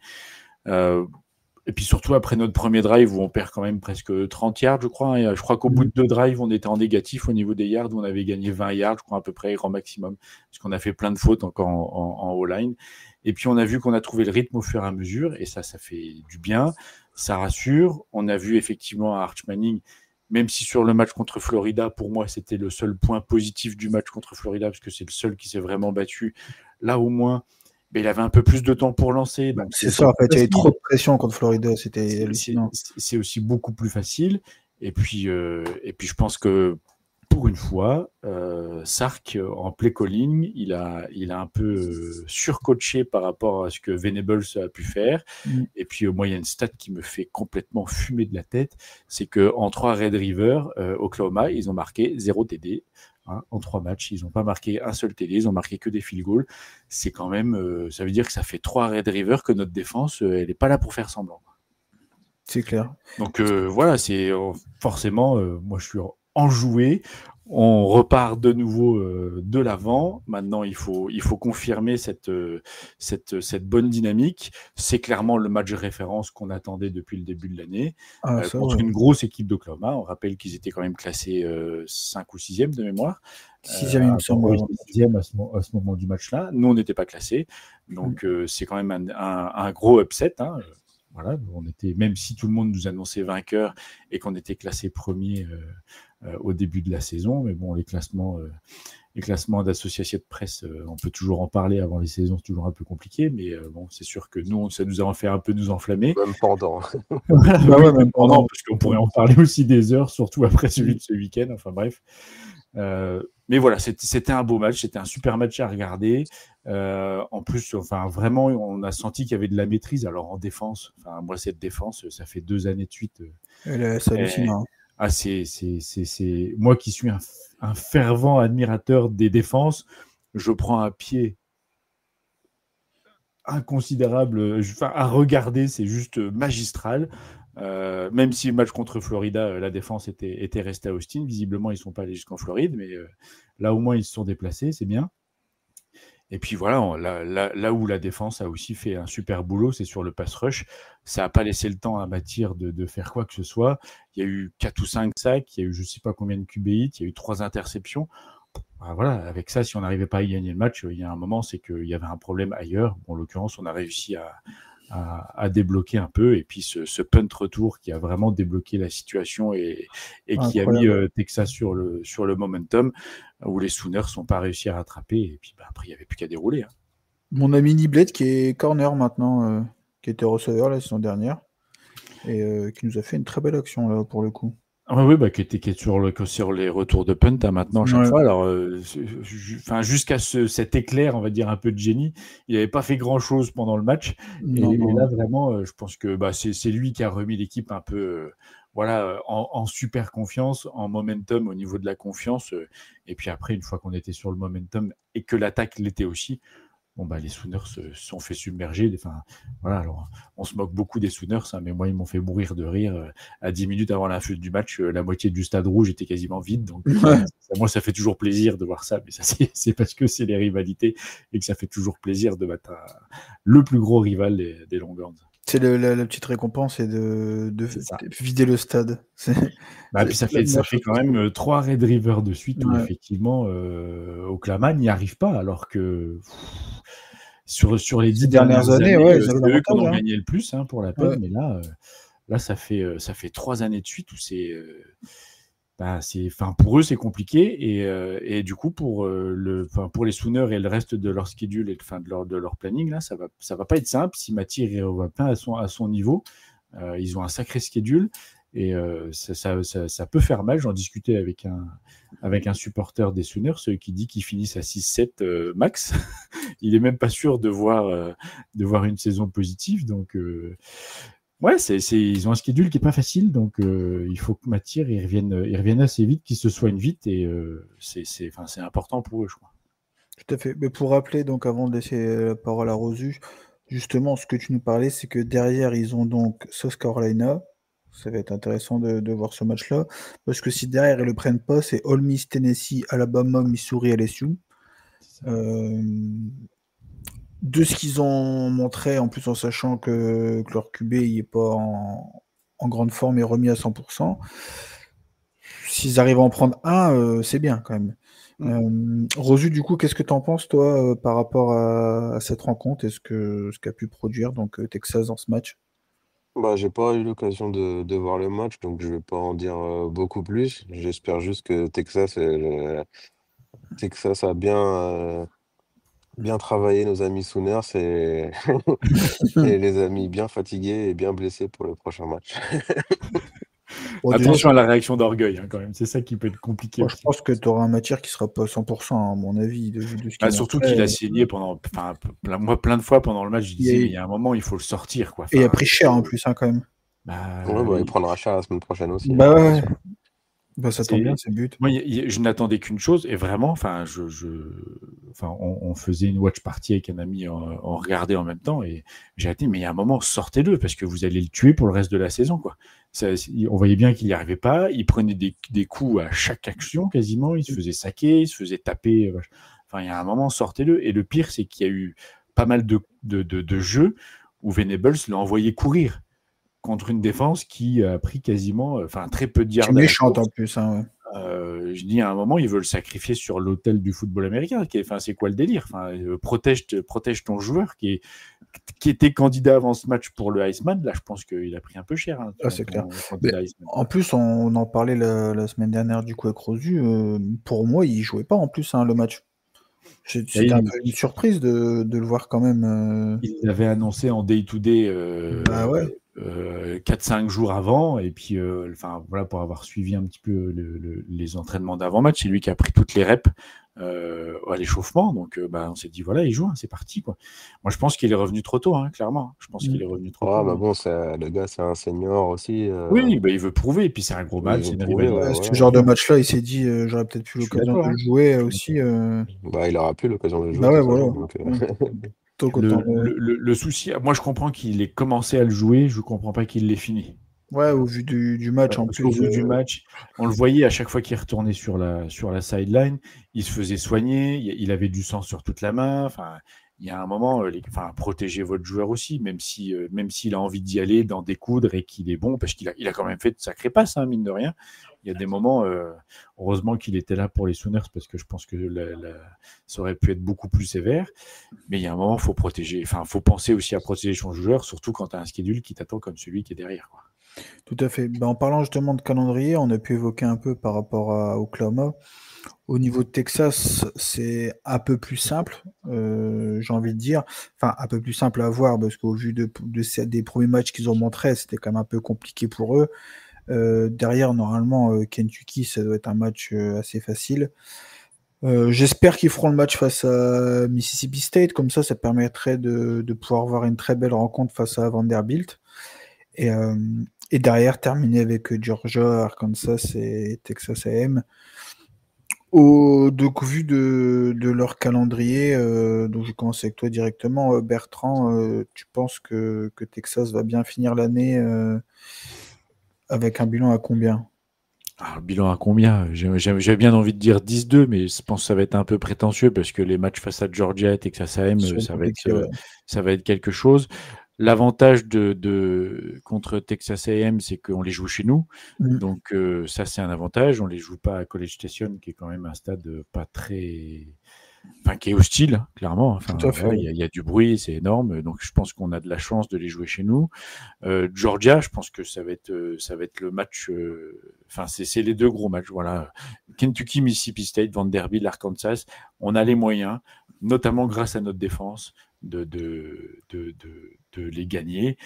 Et puis surtout après notre premier drive où on perd quand même presque 30 yards, je crois. Et je crois qu'au bout de 2 drives, on était en négatif au niveau des yards, où on avait gagné 20 yards, je crois à peu près, grand maximum, parce qu'on a fait plein de fautes encore en O-line. Et puis on a vu qu'on a trouvé le rythme au fur et à mesure, et ça fait du bien, ça rassure. On a vu effectivement à Arch Manning, même si sur le match contre Florida, pour moi, c'était le seul point positif du match contre Florida, parce que c'est le seul qui s'est vraiment battu. Là, au moins, il avait un peu plus de temps pour lancer. Donc c'est ça, en fait, il y avait trop de pression contre Florida, c'était hallucinant. C'est aussi beaucoup plus facile. Et puis je pense que pour une fois, Sark, en play calling, il a un peu surcoaché par rapport à ce que Venables a pu faire. Et puis moi, il y a une stat qui me fait complètement fumer de la tête, c'est qu'en 3 Red River, Oklahoma, ils ont marqué 0 TD. En 3 matchs, ils n'ont pas marqué un seul TD, ils ont marqué que des field goals. C'est quand même, ça veut dire que ça fait 3 Red River que notre défense, elle n'est pas là pour faire semblant. C'est clair. Donc voilà, c'est forcément, moi je suis enjoué. On repart de nouveau de l'avant. Maintenant, il faut confirmer cette bonne dynamique. C'est clairement le match de référence qu'on attendait depuis le début de l'année contre une grosse équipe d'Oklahoma. On rappelle qu'ils étaient quand même classés 5 ou 6e de mémoire. 6e, il me semble. 6e à ce moment du match-là. Nous, on n'était pas classés. Donc, c'est quand même un gros upset. Voilà, on était, même si tout le monde nous annonçait vainqueur et qu'on était classé premier au début de la saison, mais bon, les classements d'associations de presse, on peut toujours en parler avant les saisons, c'est toujours un peu compliqué, mais bon, c'est sûr que nous, ça nous a fait un peu nous enflammer. Même pendant. Même pendant, parce qu'on pourrait en parler aussi des heures, surtout après celui de ce week-end, enfin bref. Mais voilà, c'était un beau match, c'était un super match à regarder. En plus, enfin vraiment, on a senti qu'il y avait de la maîtrise. Alors en défense, enfin moi cette défense, ça fait 2 années de suite. C'est hallucinant. C'est moi qui suis un fervent admirateur des défenses. Je prends un pied inconsidérable. À regarder, c'est juste magistral. Même si le match contre Florida, la défense était restée à Austin, visiblement ils ne sont pas allés jusqu'en Floride, mais là au moins ils se sont déplacés, c'est bien. Et puis voilà, là où la défense a aussi fait un super boulot, c'est sur le pass rush. Ça n'a pas laissé le temps à Mathir de faire quoi que ce soit. Il y a eu 4 ou 5 sacs, il y a eu je ne sais pas combien de QB hits, il y a eu 3 interceptions. Voilà, avec ça, si on n'arrivait pas à y gagner le match, il y a un moment, c'est qu'il y avait un problème ailleurs. Bon, en l'occurrence, on a réussi à débloquer un peu, et puis ce punt retour qui a vraiment débloqué la situation et qui a mis Texas sur le momentum, où les Sooners n'ont pas réussi à rattraper, et puis après il n'y avait plus qu'à dérouler. Mon ami Niblet qui est corner maintenant, qui était receveur la saison dernière, et qui nous a fait une très belle action là pour le coup. Oui, qui est sur les retours de punt maintenant à chaque fois. Alors, jusqu'à cet éclair, on va dire un peu de génie, il n'avait pas fait grand-chose pendant le match. Et là, vraiment, je pense que c'est lui qui a remis l'équipe un peu en super confiance, en momentum au niveau de la confiance. Et puis après, une fois qu'on était sur le momentum et que l'attaque l'était aussi, les Sooners se sont fait submerger. Enfin, voilà, alors, on se moque beaucoup des Sooners, mais moi, ils m'ont fait mourir de rire. À 10 minutes avant la fin du match, la moitié du stade rouge était quasiment vide. Donc, moi, ça fait toujours plaisir de voir ça. Mais ça, c'est parce que c'est les rivalités et que ça fait toujours plaisir de battre le plus gros rival des Longhorns. C'est la petite récompense, c'est de vider le stade. Puis ça fait quand même 3 Red River de suite où effectivement Oklahoma n'y arrive pas, alors que sur les 10 dernières années, c'est eux qui ont gagné le plus pour la peine. Mais là ça fait 3 années de suite où pour eux c'est compliqué, et du coup pour les Sooners et le reste de leur schedule et de leur planning, là ça va pas être simple si Mathir ne va pas à son niveau. Ils ont un sacré schedule, Et ça peut faire mal. J'en discutais avec un supporter des Sooners qui dit qu'ils finissent à 6-7 max. Il est même pas sûr de voir une saison positive. Donc, ouais, ils ont un schedule qui est pas facile. Donc, il faut que Mathir ils reviennent assez vite, qu'ils se soignent vite. Et c'est important pour eux, je crois. Tout à fait. Mais pour rappeler, donc, avant de laisser la parole à Rosu, justement, ce que tu nous parlais, c'est que derrière, ils ont donc South Carolina. Ça va être intéressant de voir ce match-là. Parce que si derrière, ils le prennent pas, c'est Ole Miss, Tennessee, Alabama, Missouri, LSU. De ce qu'ils ont montré, en plus en sachant que leur QB n'est pas en grande forme et remis à 100%, s'ils arrivent à en prendre un, c'est bien quand même. Rosu, du coup, qu'est-ce que tu en penses, toi, par rapport à cette rencontre et ce qu'a pu produire donc, Texas dans ce match? Bah, j'ai pas eu l'occasion de voir le match, donc je vais pas en dire beaucoup plus. J'espère juste que Texas a bien travaillé nos amis Sooners et les amis bien fatigués et bien blessés pour le prochain match. Bon, Attention à la réaction d'orgueil, quand même. C'est ça qui peut être compliqué je aussi. pense que tu auras un matière qui sera pas 100%, à mon avis, de ce qu'il Surtout montrait. qu'il a signé plein de fois pendant le match, je disais, mais il y a un moment, il faut le sortir, quoi. Et il a pris cher en plus, quand même. Ouais, il prendra cher la semaine prochaine aussi. Bah c'est ouais. sûr. Bah, ça tombe bien, c'est le but. Moi, je n'attendais qu'une chose, et vraiment, on faisait une watch party avec un ami, on regardait en même temps, et j'ai dit, mais il y a un moment, sortez-le, parce que vous allez le tuer pour le reste de la saison, quoi. On voyait bien qu'il n'y arrivait pas, il prenait des coups à chaque action, quasiment, il se faisait saquer, il se faisait taper. Enfin, il y a un moment, sortez-le. Et le pire, c'est qu'il y a eu pas mal de jeux où Venables l'a envoyé courir contre une défense qui a pris quasiment, très peu de yards. C'est méchante en plus, ouais. Je dis à un moment, ils veulent sacrifier sur l'autel du football américain. C'est quoi le délire? Protège ton joueur qui était candidat avant ce match pour le Heisman. Là, je pense qu'il a pris un peu cher. C'est clair. En plus, on en parlait la semaine dernière du coup avec Rosu. Pour moi, il jouait pas en plus le match. C'était un peu une surprise de le voir quand même. Il l'avait annoncé en day-to-day 4-5 jours avant, et puis voilà, pour avoir suivi un petit peu les entraînements d'avant-match, c'est lui qui a pris toutes les reps à l'échauffement, donc on s'est dit voilà, il joue, c'est parti, quoi. Moi je pense qu'il est revenu trop tôt, clairement. Je pense qu'il est revenu trop tôt. Bah bon, le gars c'est un senior aussi. Oui, il veut prouver, et puis c'est un gros match, c'est une rivalité. Ce genre de match-là, il s'it dit j'aurais peut-être plus l'occasion de le jouer aussi. Bah, il aura plus l'occasion de le jouer. Bah ouais, voilà. Donc, le souci, moi je comprends qu'il ait commencé à le jouer, je comprends pas qu'il l'ait fini. Ouais, au vu du match en plus. Au vu du match, on le voyait à chaque fois qu'il retournait sur la sideline, il se faisait soigner, il avait du sang sur toute la main. Enfin, il y a un moment, protégez votre joueur aussi, même s'il a envie d'y aller, d'en découdre et qu'il est bon, parce qu'il a quand même fait de sacrées passes, mine de rien. Il y a des moments, heureusement qu'il était là pour les Sooners, parce que je pense que ça aurait pu être beaucoup plus sévère. Mais il y a un moment, il faut protéger. Faut penser aussi à protéger son joueur, surtout quand tu as un schedule qui t'attend comme celui qui est derrière, quoi. Tout à fait. En parlant justement de calendrier, on a pu évoquer un peu par rapport à Oklahoma. Au niveau de Texas, c'est un peu plus simple, j'ai envie de dire. Enfin, un peu plus simple à voir, parce qu'au vu des premiers matchs qu'ils ont montrés, c'était quand même un peu compliqué pour eux. Derrière, normalement, Kentucky, ça doit être un match assez facile. J'espère qu'ils feront le match face à Mississippi State, comme ça permettrait de pouvoir voir une très belle rencontre face à Vanderbilt. Et derrière, terminer avec Georgia, Arkansas et Texas A&M. Donc, au vu de leur calendrier, donc je commence avec toi directement, Bertrand, tu penses que Texas va bien finir l'année avec un bilan à combien? Le bilan à combien? J'ai bien envie de dire 10-2, mais je pense que ça va être un peu prétentieux parce que les matchs face à Georgia et Texas A&M, ça va être quelque chose. L'avantage contre Texas A&M, c'est qu'on les joue chez nous. Donc, ça, c'est un avantage. On ne les joue pas à College Station, qui est quand même un stade pas très... qui est hostile, clairement. Il y a du bruit, c'est énorme. Donc, je pense qu'on a de la chance de les jouer chez nous. Georgia, je pense que ça va être le match... c'est les deux gros matchs. Voilà. Kentucky, Mississippi State, Vanderbilt, Arkansas. On a les moyens, notamment grâce à notre défense, de les gagner.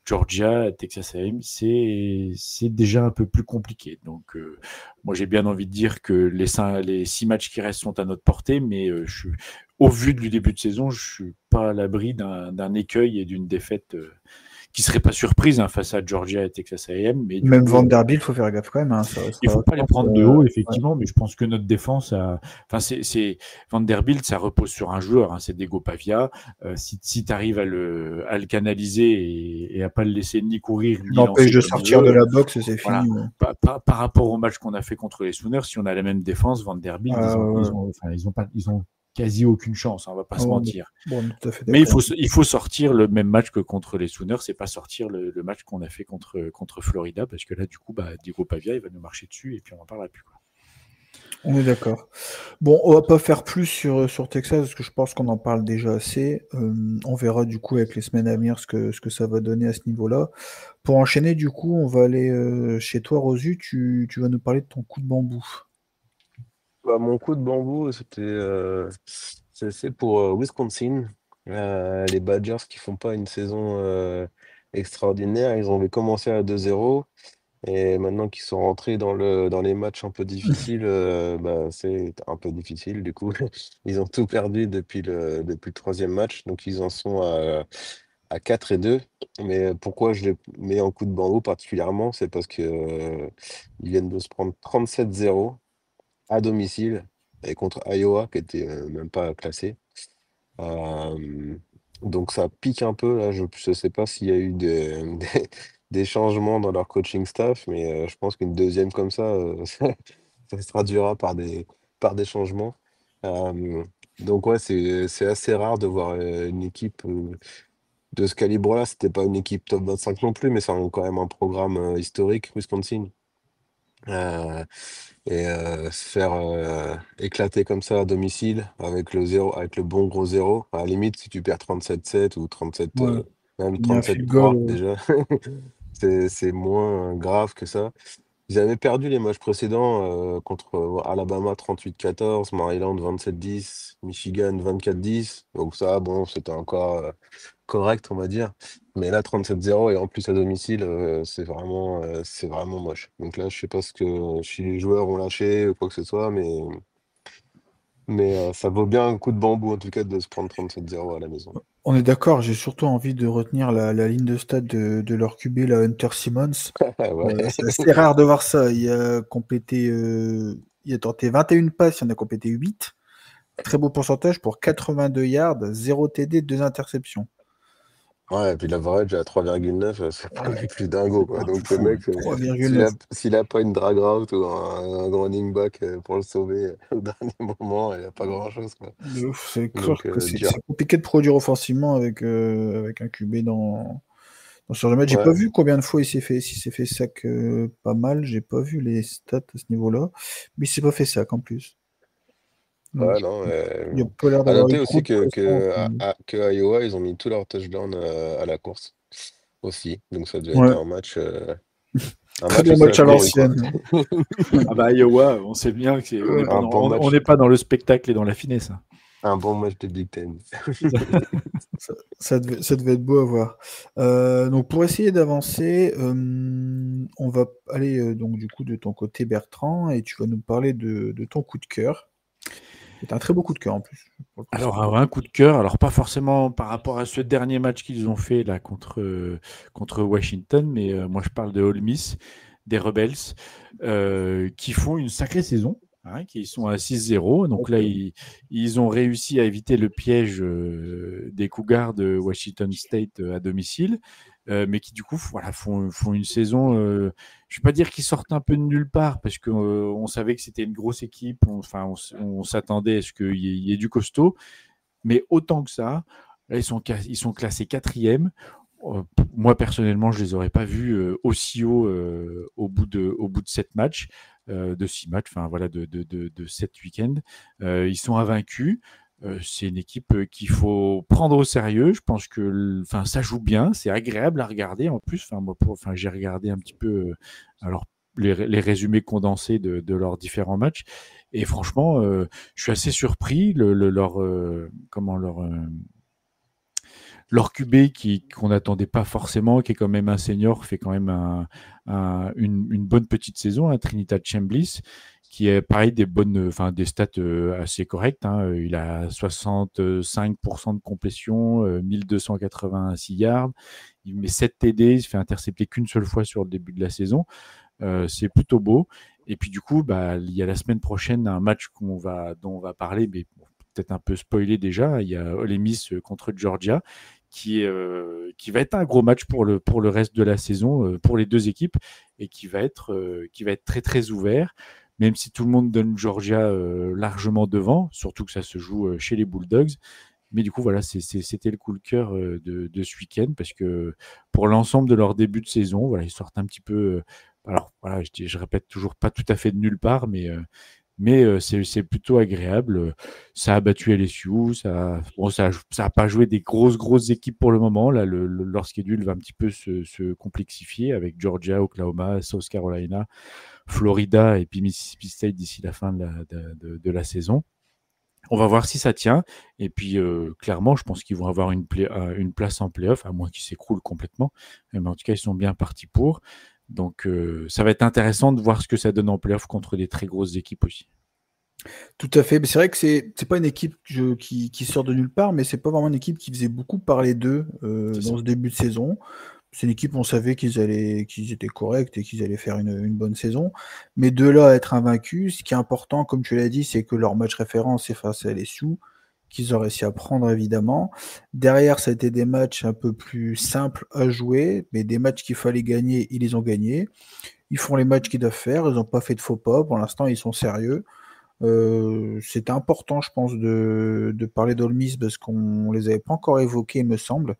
Georgia, Texas A&M, c'est déjà un peu plus compliqué. Donc, moi, j'ai bien envie de dire que les 6 matchs qui restent sont à notre portée, mais au vu du début de saison, je suis pas à l'abri d'un écueil et d'une défaite qui serait pas surprise face à Georgia et Texas A&M. Mais du Même coup, Vanderbilt, il faut faire gaffe quand même. Hein, il faut pas les prendre de haut, effectivement, mais je pense que notre défense c'est Vanderbilt, ça repose sur un joueur, c'est Diego Pavia. Si tu arrives à le canaliser et à pas le laisser ni courir ni l'empêche lancer de comme sortir il de veut, la boxe, c'est voilà. fini. Ouais. Par rapport au match qu'on a fait contre les Sooners, si on a la même défense, Vanderbilt, ils ont quasi aucune chance, on va pas se mentir. Bon, tout à fait mais il faut sortir le même match que contre les Sooners, c'est pas sortir le match qu'on a fait contre Florida, parce que là, du coup, Diego Pavia, il va nous marcher dessus et puis on n'en parlera plus. Quoi. On est d'accord. Bon, on va pas faire plus sur Texas, parce que je pense qu'on en parle déjà assez. On verra du coup avec les semaines à venir ce que ça va donner à ce niveau-là. Pour enchaîner, du coup, on va aller chez toi, Rosu. Tu vas nous parler de ton coup de bambou. Mon coup de bambou, c'est pour Wisconsin. Les Badgers qui font pas une saison extraordinaire. Ils ont commencé à 2-0 et maintenant qu'ils sont rentrés dans les matchs un peu difficiles, c'est un peu difficile du coup. Ils ont tout perdu depuis le troisième match, donc ils en sont à 4-2. Mais pourquoi je les mets en coup de bambou particulièrement, c'est parce que ils viennent de se prendre 37-0 à domicile et contre Iowa qui était même pas classé. Euh, donc ça pique un peu là. Je ne sais pas s'il y a eu des changements dans leur coaching staff, mais je pense qu'une deuxième comme ça, ça se traduira par des changements. Euh, donc ouais, c'est assez rare de voir une équipe de ce calibre-là. C'était pas une équipe top 25 non plus, mais c'est quand même un programme historique, Wisconsin. Euh, Se faire éclater comme ça à domicile avec le zéro, avec le bon gros zéro. À la limite, si tu perds 37-7 ou 37, Ouais. même Il y a un field goal. 37-3 déjà, c'est moins grave que ça. Ils avaient perdu les matchs précédents contre Alabama 38-14, Maryland 27-10, Michigan 24-10. Donc ça, bon, c'était encore correct, on va dire. Mais là, 37-0 et en plus à domicile, c'est vraiment moche. Donc là, je sais pas si les joueurs ont lâché ou quoi que ce soit, mais ça vaut bien un coup de bambou en tout cas de se prendre 37-0 à la maison. On est d'accord, j'ai surtout envie de retenir la ligne de stade de leur QB, la Hunter Simmons. Ouais. C'est assez rare de voir ça. Il a tenté 21 passes, il en a complété 8. Très beau pourcentage pour 82 yards, 0 TD, 2 interceptions. Ouais, et puis l'average à 3,9, c'est pas non plus dingo, quoi. Donc le fou, mec, s'il 3,9. a pas une drag route ou un running back pour le sauver au dernier moment, il a pas grand-chose, quoi. De ouf, c'est clair Donc que dur. c'est compliqué de produire offensivement avec un QB dans ce genre de match. J'ai pas Ouais, vu combien de fois s'il s'est fait sac pas mal. J'ai pas vu les stats à ce niveau-là. Mais il s'est pas fait sac en plus. Donc, ouais, non. il a pas l'air À d'avoir eu noter trop aussi de que, pression. que, que Iowa, ils ont mis tous leurs touchdowns à la course aussi. Donc ça devait être Ouais, un très match bien aussi à match à courir, quoi. l'ancienne. Iowa, on sait bien Un bon on match, n'est pas dans le spectacle et dans la finesse. un bon match de Big Ten. Ça devait être beau à voir. Donc pour essayer d'avancer, on va aller donc du coup de ton côté Bertrand et tu vas nous parler de ton coup de cœur. C'est un très beau coup de cœur en plus. Alors, un coup de cœur, alors pas forcément par rapport à ce dernier match qu'ils ont fait là contre Washington, mais moi je parle de Ole Miss, des Rebels, qui font une sacrée saison, qui sont à 6-0. Donc là, ils ont réussi à éviter le piège des Cougars de Washington State à domicile. Mais qui du coup font une saison, je ne vais pas dire qu'ils sortent un peu de nulle part, parce qu'on savait que c'était une grosse équipe, on s'attendait à ce qu'il y ait du costaud, mais autant que ça, là ils sont classés 4e. Moi personnellement, je les aurais pas vus aussi haut au bout de 7 matchs, de 6 matchs, enfin voilà, de 7 week-ends. Ils sont invaincus. C'est une équipe qu'il faut prendre au sérieux. Je pense que ça joue bien, c'est agréable à regarder en plus. J'ai regardé un petit peu alors les résumés condensés de leurs différents matchs et franchement, je suis assez surpris. leur QB qu'on n'attendait pas forcément, qui est quand même un senior, fait quand même une bonne petite saison, Trinidad Chambliss, qui est pareil des stats assez correctes. Il a 65% de complétion, 1286 yards, il met 7 TD, il se fait intercepter qu'une seule fois sur le début de la saison. C'est plutôt beau. Et puis du coup, il y a la semaine prochaine un match dont on va parler, mais peut-être un peu spoilé déjà. Il y a Ole Miss contre Georgia, qui va être un gros match pour le reste de la saison pour les deux équipes, et qui va être très très ouvert, même si tout le monde donne Georgia largement devant, surtout que ça se joue chez les Bulldogs. Mais du coup, voilà, c'était le coup de cœur de ce week-end, parce que pour l'ensemble de leur début de saison, voilà, ils sortent un petit peu. Alors voilà, je répète toujours pas tout à fait de nulle part, mais c'est plutôt agréable. Ça a battu LSU, ça a pas joué des grosses équipes pour le moment. Là, leur schedule va un petit peu se complexifier avec Georgia, Oklahoma, South Carolina, Florida et puis Mississippi State d'ici la fin de la saison. On va voir si ça tient. Et puis, clairement, je pense qu'ils vont avoir une place en play-off, à moins qu'ils s'écroulent complètement. Mais en tout cas, ils sont bien partis pour. Donc, ça va être intéressant de voir ce que ça donne en play-off contre des très grosses équipes aussi. Tout à fait. Mais c'est vrai que c'est pas une équipe qui sort de nulle part, mais c'est pas vraiment une équipe qui faisait beaucoup parler d'eux dans ce début de saison. C'est une équipe, on savait qu'ils étaient corrects et qu'ils allaient faire une bonne saison. Mais de là à être invaincus, ce qui est important, comme tu l'as dit, c'est que leur match référence est face à LSU, qu'ils ont réussi à prendre évidemment. Derrière, ça a été des matchs un peu plus simples à jouer, mais des matchs qu'il fallait gagner, ils les ont gagnés. Ils font les matchs qu'ils doivent faire, ils n'ont pas fait de faux pas. Pour l'instant, ils sont sérieux. C'était important, je pense, de parler d'Ole Miss parce qu'on les avait pas encore évoqués, il me semble,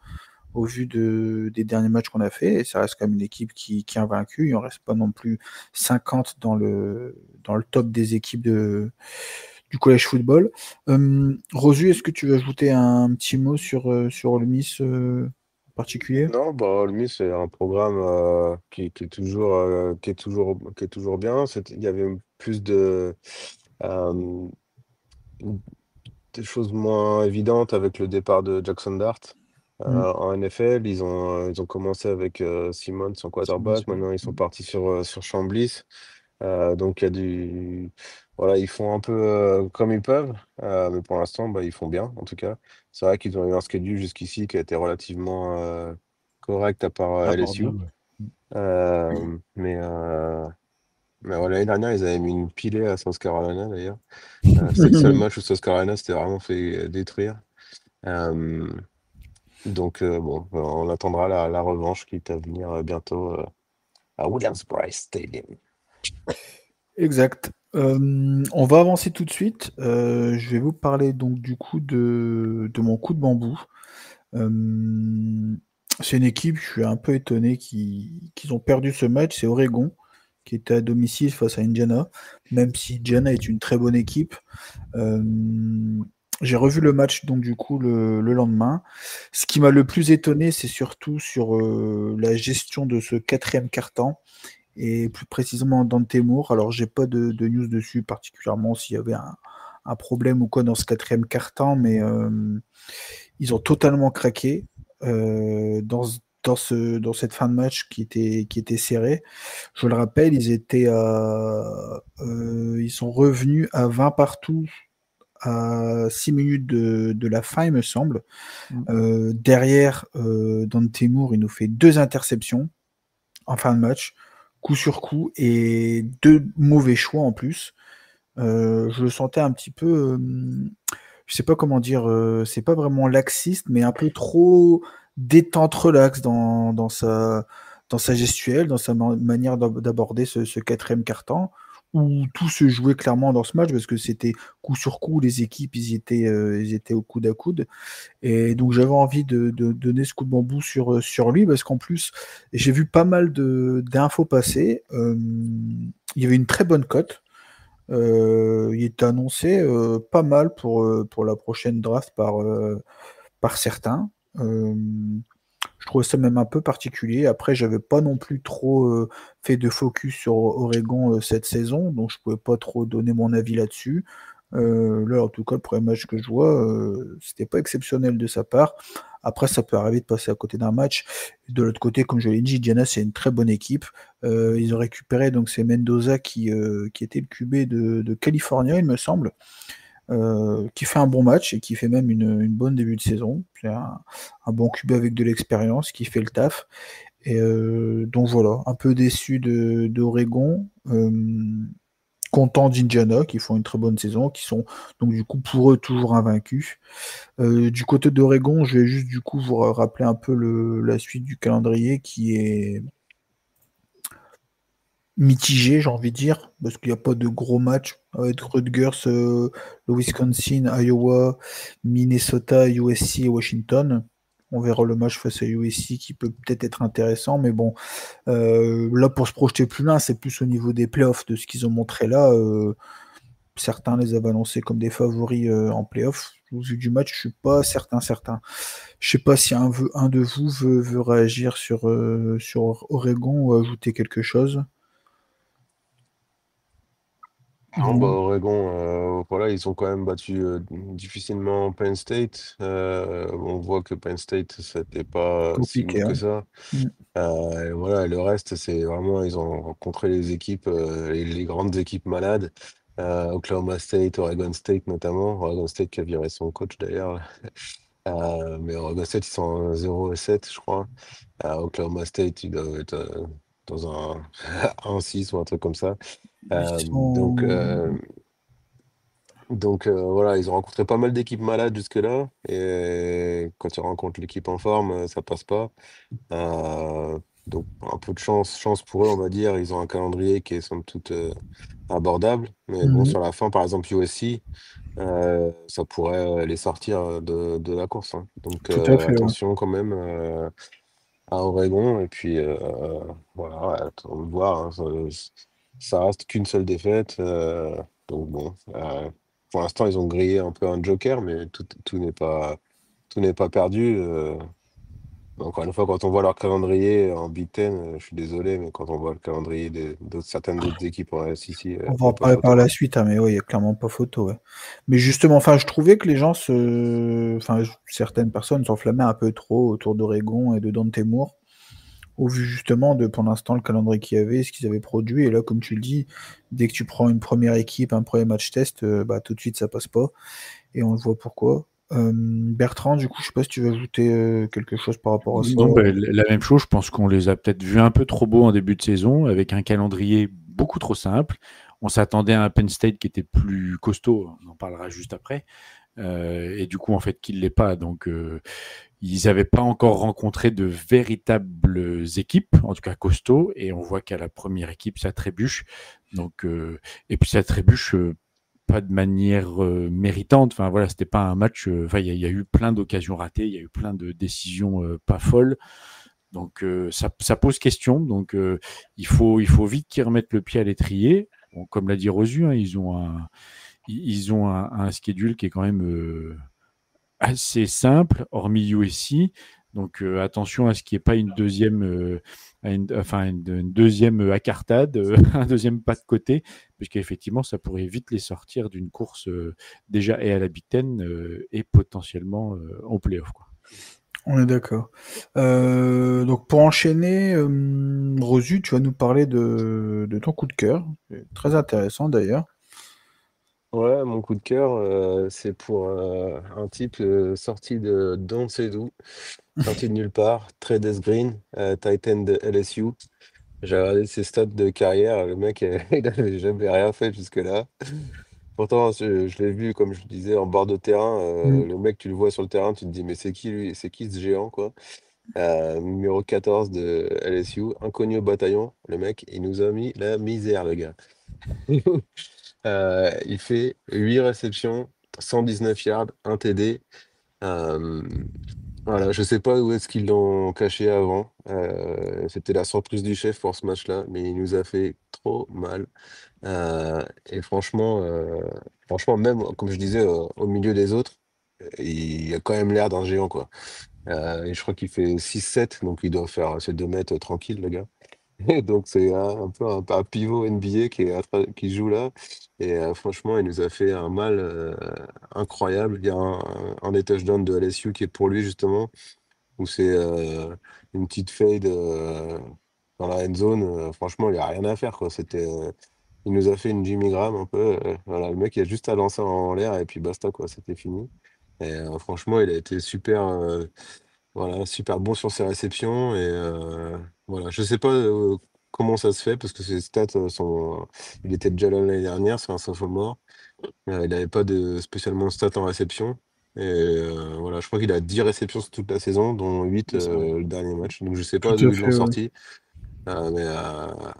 au vu des derniers matchs qu'on a fait. Et ça reste quand même une équipe qui est invaincue. Il en reste pas non plus 50 dans le top des équipes du collège football. Rosu, est-ce que tu veux ajouter un petit mot sur Ole Miss en particulier? Non, bah, Ole Miss, c'est un programme qui est toujours bien. Il y avait plus euh, des choses moins évidentes avec le départ de Jackson Dart. En NFL, ils ont commencé avec Simmons, son quarterback. Maintenant, ils sont partis sur Chamblis. Donc, il y a voilà, ils font un peu comme ils peuvent. Mais pour l'instant, bah, ils font bien, en tout cas. C'est vrai qu'ils ont eu un schedule jusqu'ici qui a été relativement correct, à part LSU. Abordable. Mais ouais, l'année dernière, ils avaient mis une pilée à South Carolina, d'ailleurs. C'est le seul match où South Carolina s'était vraiment fait détruire. Euh, bon, on attendra la revanche qui est à venir bientôt à Williams-Brice Stadium. Exact. On va avancer tout de suite. Je vais vous parler donc du coup de mon coup de bambou. C'est une équipe, je suis un peu étonné qu'ils ont perdu ce match. C'est Oregon qui était à domicile face à Indiana, même si Indiana est une très bonne équipe. J'ai revu le match donc du coup le lendemain. Ce qui m'a le plus étonné, c'est surtout sur la gestion de ce quatrième quart-temps et plus précisément Dante Moore. Alors j'ai pas de news dessus particulièrement s'il y avait un problème ou quoi dans ce quatrième quart-temps, mais ils ont totalement craqué dans cette fin de match qui était serrée. Je le rappelle, ils sont revenus à 20 partout à 6 minutes de la fin, il me semble. Derrière, Dante Moore, il nous fait 2 interceptions en fin de match, coup sur coup, et 2 mauvais choix en plus. Je le sentais un petit peu, je sais pas comment dire, c'est pas vraiment laxiste, mais un peu trop détente relax dans sa gestuelle, dans sa manière d'aborder ce quatrième quart-temps, où tout se jouait clairement dans ce match, parce que c'était coup sur coup, les équipes, ils étaient au coude à coude. Et donc j'avais envie de donner ce coup de bambou sur lui, parce qu'en plus, j'ai vu pas mal d'infos passer. Il y avait une très bonne cote. Il était annoncé pas mal pour la prochaine draft par certains. Je trouvais ça même un peu particulier. Après, j'avais pas non plus trop fait de focus sur Oregon cette saison, donc je pouvais pas trop donner mon avis là-dessus. Là, en tout cas, le premier match que je vois, c'était pas exceptionnel de sa part. Après, ça peut arriver de passer à côté d'un match. De l'autre côté, comme je l'ai dit, Indiana, c'est une très bonne équipe. Ils ont récupéré, donc c'est Mendoza qui était le QB de California, il me semble, qui fait un bon match et qui fait même une bonne début de saison. C'est un bon QB avec de l'expérience, qui fait le taf. Et donc voilà, un peu déçu d'Oregon. Content d'Indiana, qui font une très bonne saison, qui sont donc du coup pour eux toujours invaincus. Du côté d'Oregon, je vais juste du coup vous rappeler un peu la suite du calendrier qui est mitigé, j'ai envie de dire, parce qu'il n'y a pas de gros matchs avec Rutgers, le Wisconsin, Iowa, Minnesota, USC et Washington. On verra le match face à USC qui peut peut-être être intéressant, mais bon, là pour se projeter plus loin, c'est plus au niveau des playoffs de ce qu'ils ont montré là. Certains les avaient annoncés comme des favoris en playoff. Au vu du match, je suis pas certain. Je sais pas si un de vous veut réagir sur Oregon ou ajouter quelque chose. Non, bah, Non, Oregon, voilà, ils ont quand même battu difficilement Penn State. On voit que Penn State, c'était pas si compliqué, ouf que hein. ça. Mm. Et voilà, et le reste, c'est vraiment, ils ont rencontré les équipes, les grandes équipes malades. Oklahoma State, Oregon State notamment. Oregon State qui a viré son coach d'ailleurs. Mais Oregon State, ils sont en 0-7, je crois. Oklahoma State, ils doivent être dans un 1-6 ou un truc comme ça. Ils Euh, donc, sont... euh, voilà, ils ont rencontré pas mal d'équipes malades jusque-là. Et quand ils rencontrent l'équipe en forme, ça passe pas. Euh, donc un peu de chance pour eux, on va dire. Ils ont un calendrier qui est somme toute abordable. Mais bon, Mhm. sur la fin, par exemple, USC, ça pourrait les sortir de la course, hein. Donc Tout à fait, ouais. attention quand même à Oregon. Et puis voilà, ouais, attends de voir, hein. Ça reste qu'une seule défaite. Donc bon, pour l'instant, ils ont grillé un peu un joker, mais tout n'est pas perdu. Encore une fois, quand on voit leur calendrier en Big Ten, je suis désolé, mais quand on voit le calendrier certaines d'autres équipes en SEC, il On va n'y en a pas parler par photo, la hein. suite, hein, mais oui, il n'y a clairement pas photo, ouais. Mais justement, enfin, je trouvais que les gens certaines personnes s'enflammaient un peu trop autour d'Oregon et de Dante Moore, au vu justement de, pour l'instant, le calendrier qu'il y avait, ce qu'ils avaient produit. Et là, comme tu le dis, dès que tu prends une première équipe, un premier match test, bah, tout de suite, ça passe pas. Et on le voit pourquoi. Bertrand, du coup, je sais pas si tu veux ajouter quelque chose par rapport à ça. Non, bah, la même chose, je pense qu'on les a peut-être vus un peu trop beaux en début de saison, avec un calendrier beaucoup trop simple. On s'attendait à un Penn State qui était plus costaud, on en parlera juste après, et du coup, en fait, qu'il ne l'est pas. Donc, ils n'avaient pas encore rencontré de véritables équipes, en tout cas costauds, et on voit qu'à la première équipe, ça trébuche. Donc, et puis ça trébuche pas de manière méritante. Enfin voilà, c'était pas un match. Enfin, il y a eu plein d'occasions ratées, il y a eu plein de décisions pas folles. Donc ça pose question. Donc il faut vite qu'ils remettent le pied à l'étrier. Bon, comme l'a dit Rosu, hein, ils ont un schedule qui est quand même assez simple, hormis USC. Donc attention à ce qu'il n'y ait pas une deuxième, une deuxième accartade, un deuxième pas de côté, puisqu'effectivement ça pourrait vite les sortir d'une course déjà et à la Big Ten et potentiellement en playoff, quoi. On est d'accord. Donc pour enchaîner, Rosu, tu vas nous parler de ton coup de cœur. C'est très intéressant d'ailleurs. Ouais, mon coup de cœur, c'est pour un type sorti de Don sait d'où, sorti de nulle part, Trades Green, Titan de LSU. J'ai regardé ses stats de carrière, le mec, il n'avait jamais rien fait jusque-là. Pourtant, je l'ai vu, comme je le disais, en bord de terrain. Mm. Le mec, tu le vois sur le terrain, tu te dis, mais c'est qui lui? C'est qui ce géant, quoi? Numéro 14 de LSU, inconnu au bataillon. Le mec, il nous a mis la misère, le gars. Il fait 8 réceptions, 119 yards, un TD. Euh, voilà, je sais pas où est-ce qu'ils l'ont caché avant. C'était la surprise du chef pour ce match-là, mais il nous a fait trop mal. Et franchement, même comme je disais, au milieu des autres, il a quand même l'air d'un géant, quoi. Et je crois qu'il fait 6-7, donc il doit faire ses 2 mètres tranquille, le gars. Et donc c'est un peu un pivot NBA qui joue là. Et franchement, il nous a fait un mal incroyable. Il y a un des touchdowns de LSU qui est pour lui, justement, où c'est une petite fade dans la end zone. Franchement, il n'y a rien à faire, quoi. Il nous a fait une Jimmy Graham un peu. Voilà, le mec, il a juste à lancer en l'air et puis basta, quoi. C'était fini. Et franchement, il a été super, voilà, super bon sur ses réceptions. Et voilà, je sais pas comment ça se fait parce que ses stats sont. Il était déjà là l'année dernière, c'est un sophomore. Il n'avait pas spécialement de stats en réception. Et voilà, je crois qu'il a 10 réceptions sur toute la saison, dont 8 Oui, c'est vrai. le dernier match. Donc je sais Tout pas à d'où ils l'ont fait, ouais. sorti. Mais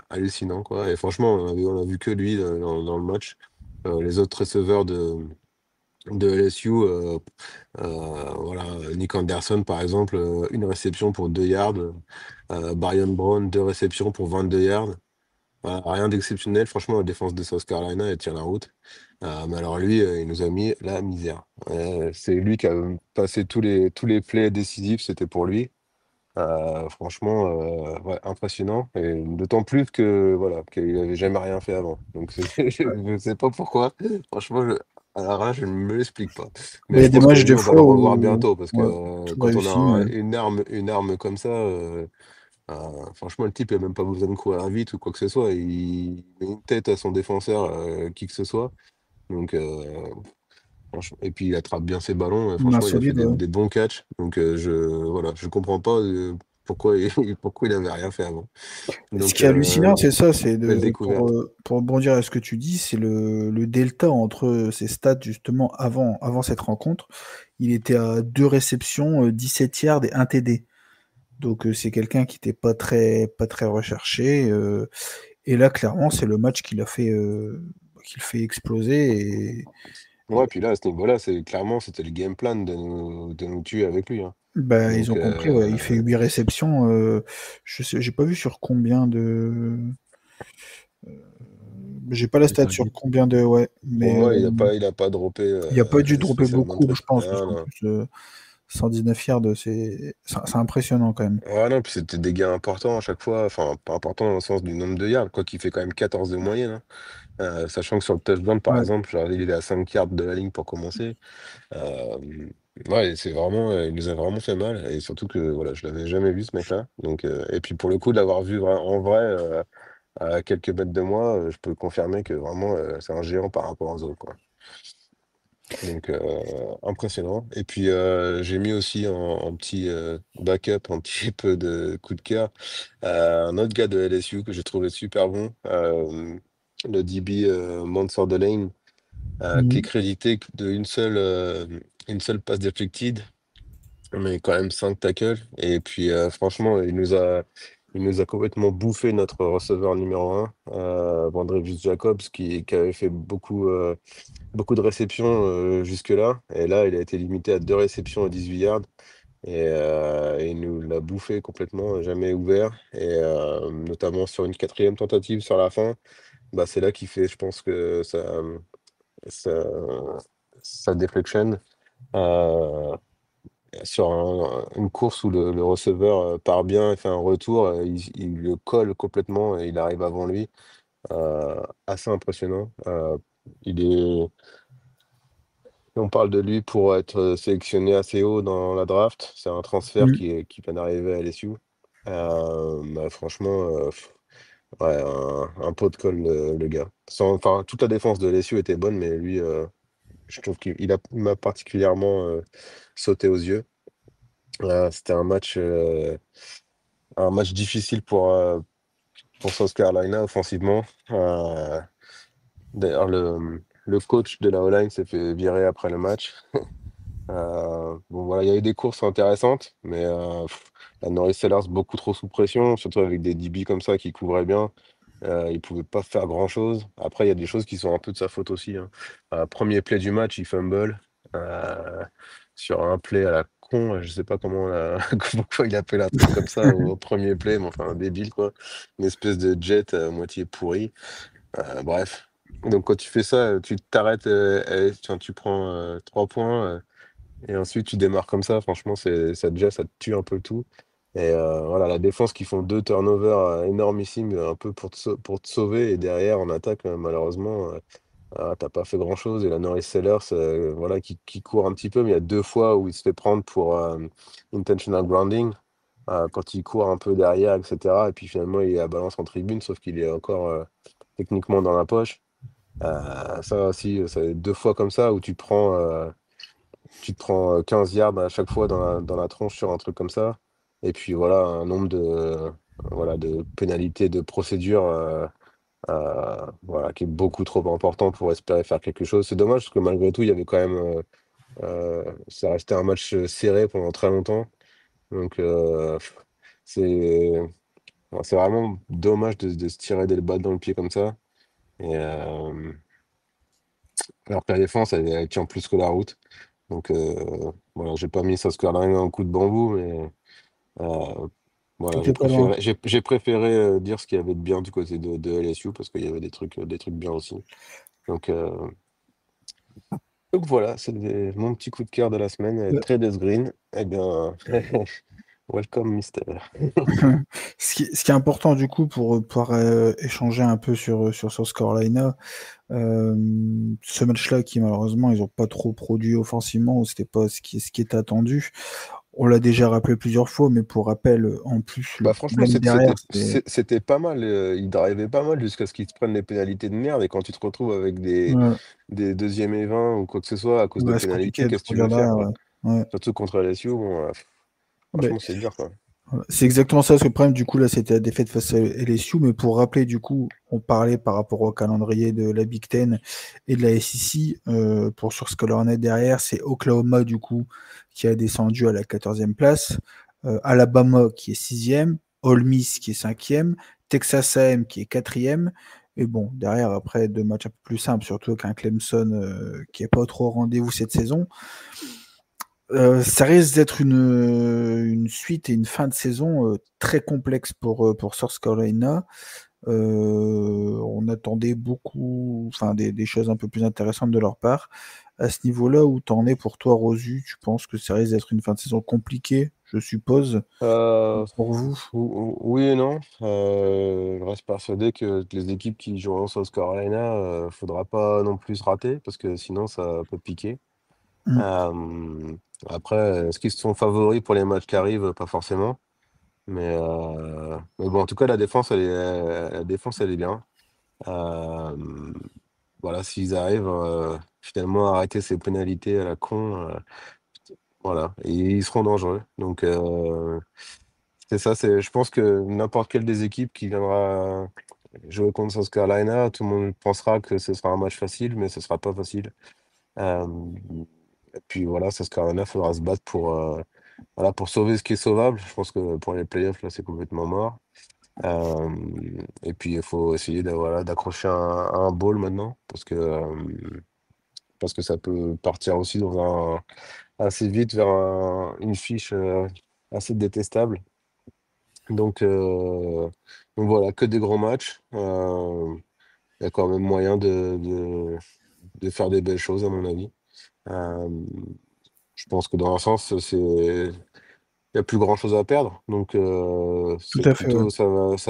hallucinant, quoi. Et franchement, on a vu que lui dans le match. Les autres receveurs de LSU, voilà, Nick Anderson, par exemple, une réception pour 2 yards. Byron Brown, 2 réceptions pour 22 yards. Voilà, rien d'exceptionnel. Franchement, la défense de South Carolina, elle tient la route. Mais alors lui, il nous a mis la misère. C'est lui qui a passé tous les plays décisifs, c'était pour lui. Franchement, ouais, impressionnant. Et d'autant plus que voilà, qu'il n'avait jamais rien fait avant. Donc je Ouais. ne sais pas pourquoi. Franchement, alors là, je ne me l'explique pas. Mais Mais il y je a des pense que matchs lui, des on va fois le revoir où bientôt parce que ouais, tout quand on a réussit, ouais. une arme comme ça, franchement, le type n'a même pas besoin de courir vite ou quoi que ce soit. Il met une tête à son défenseur, qui que ce soit. Donc, et puis il attrape bien ses ballons. Main Franchement, il a fait solide, des, ouais. des bons catchs. Donc voilà, je comprends pas pourquoi pourquoi il avait rien fait avant. Ce Donc qui est hallucinant, c'est ça, c'est belle découverte. pour rebondir à ce que tu dis, c'est le delta entre ses stats justement avant cette rencontre. Il était à 2 réceptions, 17 yards et un TD. Donc c'est quelqu'un qui n'était pas très recherché. Et là, clairement, c'est le match qu'il fait exploser. Ouais, puis là, à ce niveau-là, c'était le game plan de nous tuer avec lui, hein. Bah, ils Donc ont compris, ouais. Il fait 8 réceptions. Je sais, j'ai pas vu sur combien de. J'ai pas la Les stat sur targets. combien de. Ouais, pour mais moi, il a pas droppé il a pas dû dropper spécialement beaucoup, je pense, parce non, qu'en non. plus, 119 yards, c'est impressionnant quand même. Ouais, non, puis c'était des gains importants à chaque fois. Enfin, pas importants dans le sens du nombre de yards, quoi qu'il fait quand même 14 de moyenne, hein. Sachant que sur le touchdown, par Ouais. exemple, genre, il est à 5 yards de la ligne pour commencer. Euh, ouais, c'est vraiment, il nous a vraiment fait mal. Et surtout que voilà, je l'avais jamais vu ce mec-là. Donc, et puis pour le coup, de l'avoir vu en vrai à quelques mètres de moi, je peux confirmer que vraiment c'est un géant par rapport aux autres, quoi. Donc impressionnant. Et puis j'ai mis aussi en petit backup, un petit peu de coup de cœur, un autre gars de LSU que j'ai trouvé super bon, le DB Mansour Delane, qui est Mhm. crédité une seule passe deflected, mais quand même 5 tackles. Et puis franchement, il nous a complètement bouffé notre receveur numéro un, Vandrevius Jacobs, qui avait fait beaucoup de réceptions jusque-là. Et là, il a été limité à 2 réceptions à 18 yards. Et il nous l'a bouffé complètement, jamais ouvert. Et notamment sur une quatrième tentative sur la fin, bah, c'est là qu'il fait, je pense que sa, sa deflection. euh, sur une course où le receveur part bien et fait un retour, il le colle complètement et il arrive avant lui. Assez impressionnant. Il est, on parle de lui pour être sélectionné assez haut dans la draft. C'est un transfert Mhm. qui vient d'arriver à LSU. Bah, franchement, ouais, un pot de colle, le gars. Enfin, toute la défense de LSU était bonne, mais lui, je trouve il m'a particulièrement sauté aux yeux. C'était un match difficile pour South Carolina offensivement. D'ailleurs, le coach de la O-line s'est fait virer après le match. Bon, voilà, il y a eu des courses intéressantes, mais la Norris Sellers beaucoup trop sous pression, surtout avec des DB comme ça qui couvraient bien. Il pouvait pas faire grand-chose. Après, il y a des choses qui sont un peu de sa faute aussi, hein. Premier play du match, il fumble sur un play à la con. Je sais pas pourquoi il appelle un truc comme ça au premier play, mais enfin, débile, quoi. Une espèce de jet à moitié pourri. Bref. Donc, quand tu fais ça, tu t'arrêtes, tiens, tu prends 3 points. Et ensuite, tu démarres comme ça, franchement, déjà, ça te tue un peu tout. Et voilà, la défense qui font 2 turnovers énormissimes, un peu pour te sauver. Et derrière, en attaque, malheureusement, t'as pas fait grand-chose. Et la Norris Sellers, voilà, qui court un petit peu, mais il y a 2 fois où il se fait prendre pour intentional grounding, quand il court un peu derrière, etc. Et puis finalement, il est à balance en tribune, sauf qu'il est encore techniquement dans la poche. Ça aussi, c'est 2 fois comme ça où tu te prends 15 yards à chaque fois dans la tronche sur un truc comme ça. Et puis voilà, un nombre de pénalités, de procédures, voilà, qui est beaucoup trop important pour espérer faire quelque chose. C'est dommage parce que malgré tout, il y avait quand même, ça restait un match serré pendant très longtemps. Donc c'est c'est vraiment dommage de se tirer des balles dans le pied comme ça. Et, alors que la défense, elle tient plus que la route. Donc voilà, j'ai pas mis South Carolina un coup de bambou, mais voilà, j'ai T'étais pas loin. préféré, j'ai préféré dire ce qu'il y avait de bien du côté de LSU parce qu'il y avait des trucs bien aussi. Donc, voilà, c'est mon petit coup de cœur de la semaine. Traders Green. Eh bien, welcome, Mister. Ce qui est important du coup pour pouvoir échanger un peu sur South Carolina, ce match-là qui malheureusement ils n'ont pas trop produit offensivement, ou c'était pas ce qui était attendu. On l'a déjà rappelé plusieurs fois, mais pour rappel, en plus le Bah franchement, problème derrière, c'était pas mal. Ils drivaient pas mal jusqu'à ce qu'ils se prennent des pénalités de merde. Et quand tu te retrouves avec ouais, des deuxième et 20 ou quoi que ce soit à cause de ouais, c'est pénalités, compliqué de qu'est-ce que tu produire veux faire, derrière. quoi? Ouais. Ouais. Surtout contre LSU, bon, Ben, franchement, c'est dur, quoi. voilà. C'est exactement ça, ce problème, du coup, là, c'était la défaite face à LSU, mais pour rappeler, du coup, on parlait par rapport au calendrier de la Big Ten et de la SEC, pour sur ce que l'on est derrière, c'est Oklahoma, du coup, qui a descendu à la 14e place, Alabama, qui est 6e, Ole Miss, qui est 5e, Texas A&M, qui est 4e, et bon, derrière, après, 2 matchs un peu plus simples, surtout qu'un Clemson, qui n'est pas trop au rendez-vous cette saison. Ça risque d'être une suite et une fin de saison très complexe pour South Carolina. On attendait beaucoup, enfin des choses un peu plus intéressantes de leur part. À ce niveau-là, où t'en es pour toi, Rosu, tu penses que ça risque d'être une fin de saison compliquée, je suppose, Euh, pour vous? oui et non. Je reste persuadé que les équipes qui joueront South Carolina, faudra pas non plus se rater parce que sinon ça peut piquer. Mm. Euh, Après, est-ce qu'ils sont favoris pour les matchs qui arrivent? Pas forcément. Mais bon, en tout cas, la défense, elle est bien. Euh, voilà, s'ils arrivent finalement à arrêter ces pénalités à la con, voilà, et ils seront dangereux. Donc, c'est ça. Je pense que n'importe quelle des équipes qui viendra jouer contre South Carolina, tout le monde pensera que ce sera un match facile, mais ce sera pas facile. Euh, et puis voilà, South Carolina, il faudra se battre voilà, pour sauver ce qui est sauvable. Je pense que pour les playoffs, là, c'est complètement mort. Euh, et puis, il faut essayer voilà, d'accrocher un ball maintenant, parce que ça peut partir aussi assez vite vers une fiche assez détestable. Donc, voilà, que des grands matchs. Il y a quand même moyen de faire des belles choses, à mon avis. Euh, je pense que dans un sens, il n'y a plus grand-chose à perdre. Donc, Tout c'est à fait, ouais. plutôt, ça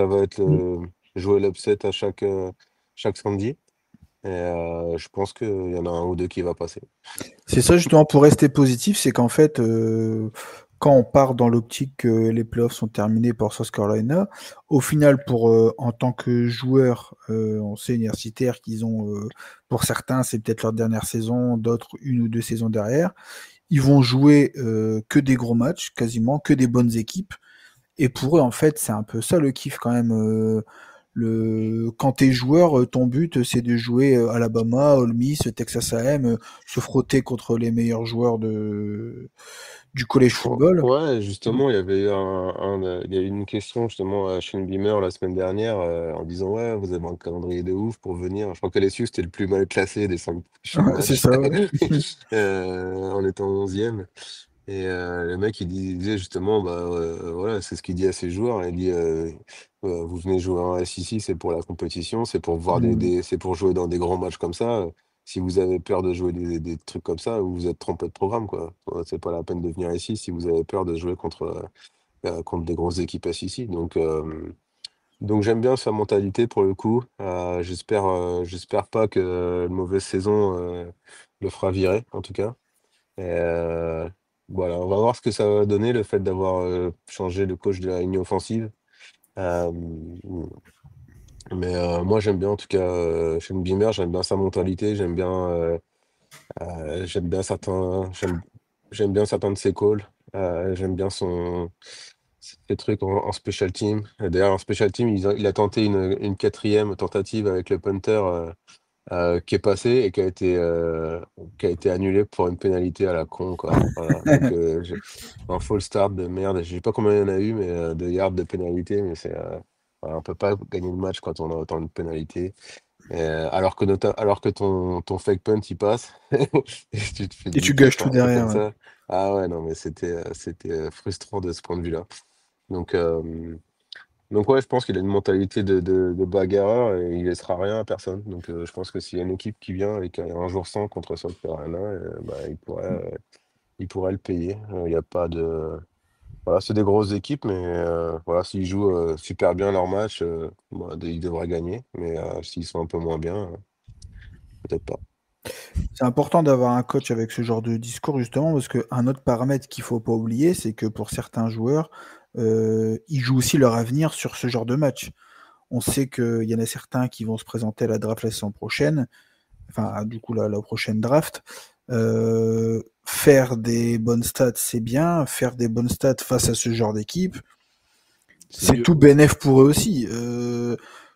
va être Mm. jouer l'upset à chaque samedi. Et je pense qu'il y en a un ou deux qui va passer. C'est ça justement pour rester positif, c'est qu'en fait, quand on part dans l'optique que les playoffs sont terminés pour South Carolina, au final, en tant que joueur, on sait universitaire qu'ils ont, pour certains, c'est peut-être leur dernière saison, d'autres 1 ou 2 saisons derrière. Ils vont jouer que des gros matchs, quasiment, que des bonnes équipes. Et pour eux, en fait, c'est un peu ça le kiff quand même. Quand t'es joueur, ton but, c'est de jouer Alabama, Ole Miss, Texas A&M, se frotter contre les meilleurs joueurs du college football. Ouais, justement, il y avait il y a eu une question justement à Shane Beamer la semaine dernière en disant ouais, vous avez un calendrier de ouf pour venir. Je crois que LSU c'était le plus mal classé des 5 prochains Ouais, c'est matchs ça, ouais. en étant 11e. Et le mec il disait justement bah voilà, c'est ce qu'il dit à ses joueurs. Il dit vous venez jouer en SEC, c'est pour la compétition, c'est pour voir Mm. c'est pour jouer dans des grands matchs comme ça. Si vous avez peur de jouer des trucs comme ça, vous vous êtes trompé de programme, quoi. C'est pas la peine de venir ici si vous avez peur de jouer contre des grosses équipes ici. Donc j'aime bien sa mentalité pour le coup. J'espère pas que une mauvaise saison le fera virer, en tout cas. Et, voilà, on va voir ce que ça va donner, le fait d'avoir changé de coach de la ligne offensive. Euh, mais moi j'aime bien en tout cas Shane Beamer, j'aime bien sa mentalité, j'aime bien certains de ses calls, j'aime bien ses trucs en special team. D'ailleurs en special team, il a tenté une quatrième tentative avec le punter qui est passé et qui a été annulé pour une pénalité à la con, quoi. Voilà. Donc, un false start de merde. Je sais pas combien il y en a eu, mais de yards de pénalité, mais voilà, on peut pas gagner le match quand on a autant de pénalités. Alors que ton fake punt il passe, et tu te fais Et tu buter gâches par tout un truc comme derrière. Ouais. ça. Ah ouais, non, mais c'était frustrant de ce point de vue-là. Donc, ouais, je pense qu'il a une mentalité de bagarreur et il laissera rien à personne. Donc je pense que s'il y a une équipe qui vient et qui a un jour sans contre South Carolina, bah, il pourrait le payer. Il y a pas de... Voilà, c'est des grosses équipes, mais voilà, s'ils jouent super bien leur match, bah, ils devraient gagner. Mais s'ils sont un peu moins bien, peut-être pas. C'est important d'avoir un coach avec ce genre de discours, justement, parce qu'un autre paramètre qu'il faut pas oublier, c'est que pour certains joueurs, ils jouent aussi leur avenir sur ce genre de match. On sait qu'il y en a certains qui vont se présenter à la draft la saison prochaine, enfin, du coup, la prochaine draft. Faire des bonnes stats, c'est bien. Faire des bonnes stats face à ce genre d'équipe, C'est c'est mieux. tout bénef pour eux aussi.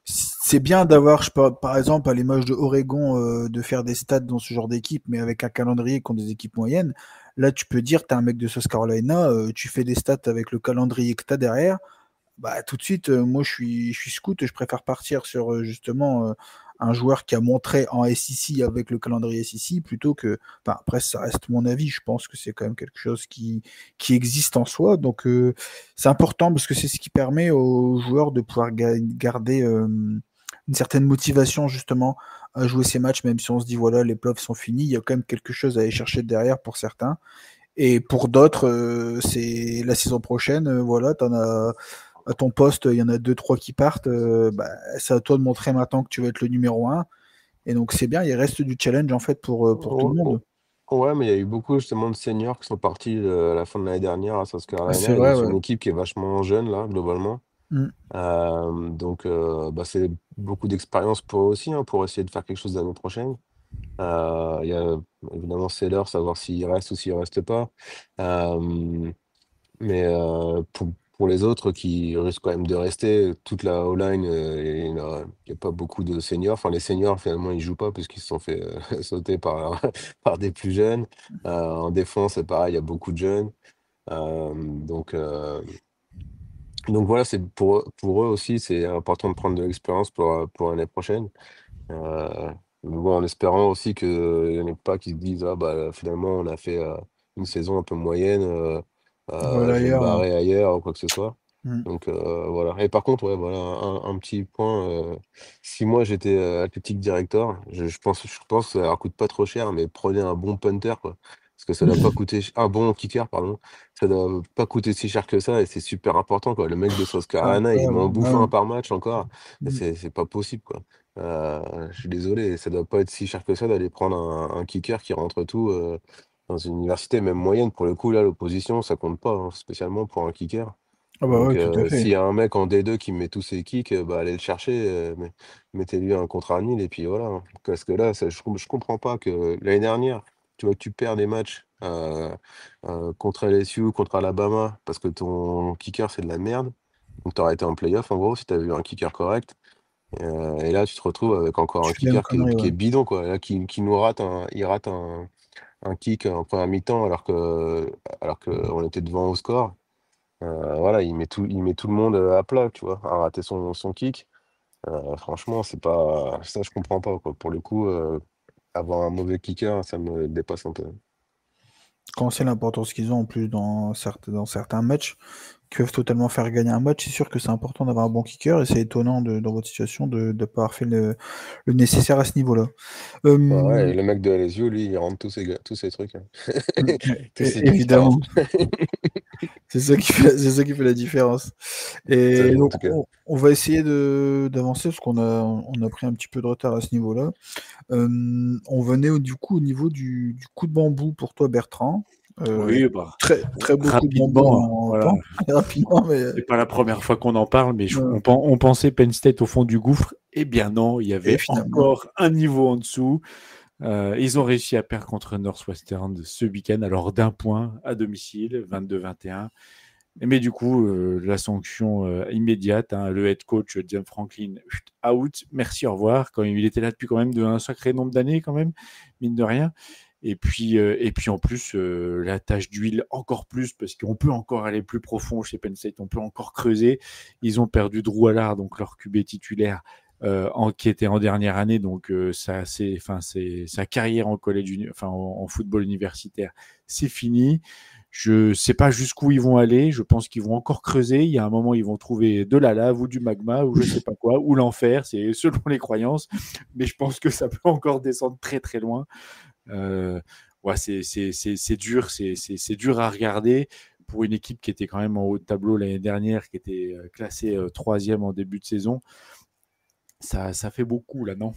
C'est bien d'avoir, par exemple, à l'image de Oregon, de faire des stats dans ce genre d'équipe, mais avec un calendrier contre des équipes moyennes. Là, tu peux dire, tu es un mec de South Carolina, tu fais des stats avec le calendrier que tu as derrière. Bah, tout de suite, moi, je suis scout, je préfère partir sur justement un joueur qui a montré en SEC avec le calendrier SEC plutôt que. Enfin, après, ça reste mon avis. Je pense que c'est quand même quelque chose qui existe en soi. Donc, c'est important parce que c'est ce qui permet aux joueurs de pouvoir garder une certaine motivation justement à jouer ces matchs, même si on se dit voilà, les playoffs sont finis. Il y a quand même quelque chose à aller chercher derrière pour certains. Et pour d'autres, c'est la saison prochaine. Voilà, t'en as à ton poste, il y en a deux, trois qui partent. Bah, c'est à toi de montrer maintenant que tu vas être le numéro un. Et donc c'est bien, il reste du challenge en fait pour tout le Oh, monde. oh. Ouais, mais il y a eu beaucoup justement de seniors qui sont partis à la fin de l'année dernière à South Ah, c'est Carolina. Ils ont vrai, c'est ouais. une équipe qui est vachement jeune là, globalement. Mm. Donc, bah, c'est beaucoup d'expérience pour eux aussi, hein, pour essayer de faire quelque chose l'année prochaine. Il y a évidemment Sellers, savoir s'il reste ou s'il reste pas. Euh, mais pour les autres qui risquent quand même de rester, toute la O-line, il y a pas beaucoup de seniors. Enfin, les seniors, finalement, ils jouent pas puisqu'ils se sont fait sauter par des plus jeunes. En défense, c'est pareil, il y a beaucoup de jeunes. Euh, donc, euh, donc voilà, c'est pour eux aussi, c'est important de prendre de l'expérience pour l'année prochaine. Euh, mais bon, en espérant aussi qu'il n'y en ait pas qui se disent, ah bah finalement on a fait une saison un peu moyenne, Voilà je vais me ailleurs. barrer ailleurs ou quoi que ce soit. Mm. Donc voilà. Et par contre, ouais, voilà, un petit point, si moi j'étais athletic director, je pense que ça leur coûte pas trop cher, mais prenez un bon punter, quoi. Parce que ça doit pas coûter, un bon kicker, pardon, ça doit pas coûter si cher que ça et c'est super important, quoi. Le mec de South C'est Carolina, il incroyable. m'en Ah bouffe ouais. un par match encore. Et Mm. c'est pas possible, quoi. Je suis désolé, ça doit pas être si cher que ça d'aller prendre un kicker qui rentre tout dans une université, même moyenne. Pour le coup, là, l'opposition, ça compte pas, hein, spécialement pour un kicker. Ah bah Donc, ouais, tout à fait. s'il y a un mec en D2 qui met tous ses kicks, bah, allez le chercher, mettez-lui un contrat nul, et puis voilà, hein. Parce que là, je comprends pas que l'année dernière, tu vois, que tu perds des matchs contre LSU, contre Alabama, parce que ton kicker, c'est de la merde. Donc, tu aurais été en playoff, en gros, si tu avais eu un kicker correct. Et là, tu te retrouves avec encore Tu un fais la même kicker qui est, connerie, qui ouais. est bidon, quoi. Là, qui nous rate il rate un kick en première mi-temps alors que on était devant au score. Voilà, il met tout le monde à plat, tu vois, à rater son kick. Franchement, c'est pas ça, je comprends pas, quoi. Pour le coup, avoir un mauvais kicker, ça me dépasse un peu. Quand c'est l'importance qu'ils ont en plus dans certains matchs. qui peuvent totalement faire gagner un match. C'est sûr que c'est important d'avoir un bon kicker et c'est étonnant dans votre situation de ne pas avoir fait le nécessaire à ce niveau-là. Bah ouais, Euh, et le mec de LSU, lui, il rentre tous ces trucs, hein. Tous ces kickers. Évidemment, c'est ça c'est ça qui fait la différence. Et En donc, tout cas. on va essayer d'avancer parce on a pris un petit peu de retard à ce niveau-là. On venait du coup au niveau du coup de bambou pour toi, Bertrand. Oui, bah, Très, très beau coup de bambou rapidement, en voilà. temps, rapidement, mais C'est pas la première fois qu'on en parle, mais Ouais. on pensait Penn State au fond du gouffre. Eh bien non, il y et avait finalement, encore un niveau en dessous. Ils ont réussi à perdre contre Northwestern ce week-end, alors d'1 point à domicile, 22-21. Mais du coup, la sanction immédiate, hein, le head coach John Franklin, out, merci, au revoir. Quand il était là depuis quand même un sacré nombre d'années, quand même, mine de rien. Et puis en plus, la tâche d'huile encore plus, parce qu'on peut encore aller plus profond chez Penn State, on peut encore creuser. Ils ont perdu Drew Allard, donc leur QB titulaire, qui était en dernière année, donc sa carrière en college, en football universitaire, c'est fini. Je sais pas jusqu'où ils vont aller. Je pense qu'ils vont encore creuser. Il y a un moment, ils vont trouver de la lave ou du magma ou je sais pas quoi, ou l'enfer. C'est selon les croyances. Mais je pense que ça peut encore descendre très très loin. Ouais, c'est dur. C'est dur à regarder pour une équipe qui était quand même en haut de tableau l'année dernière, qui était classée 3e en début de saison. Ça fait beaucoup là, non?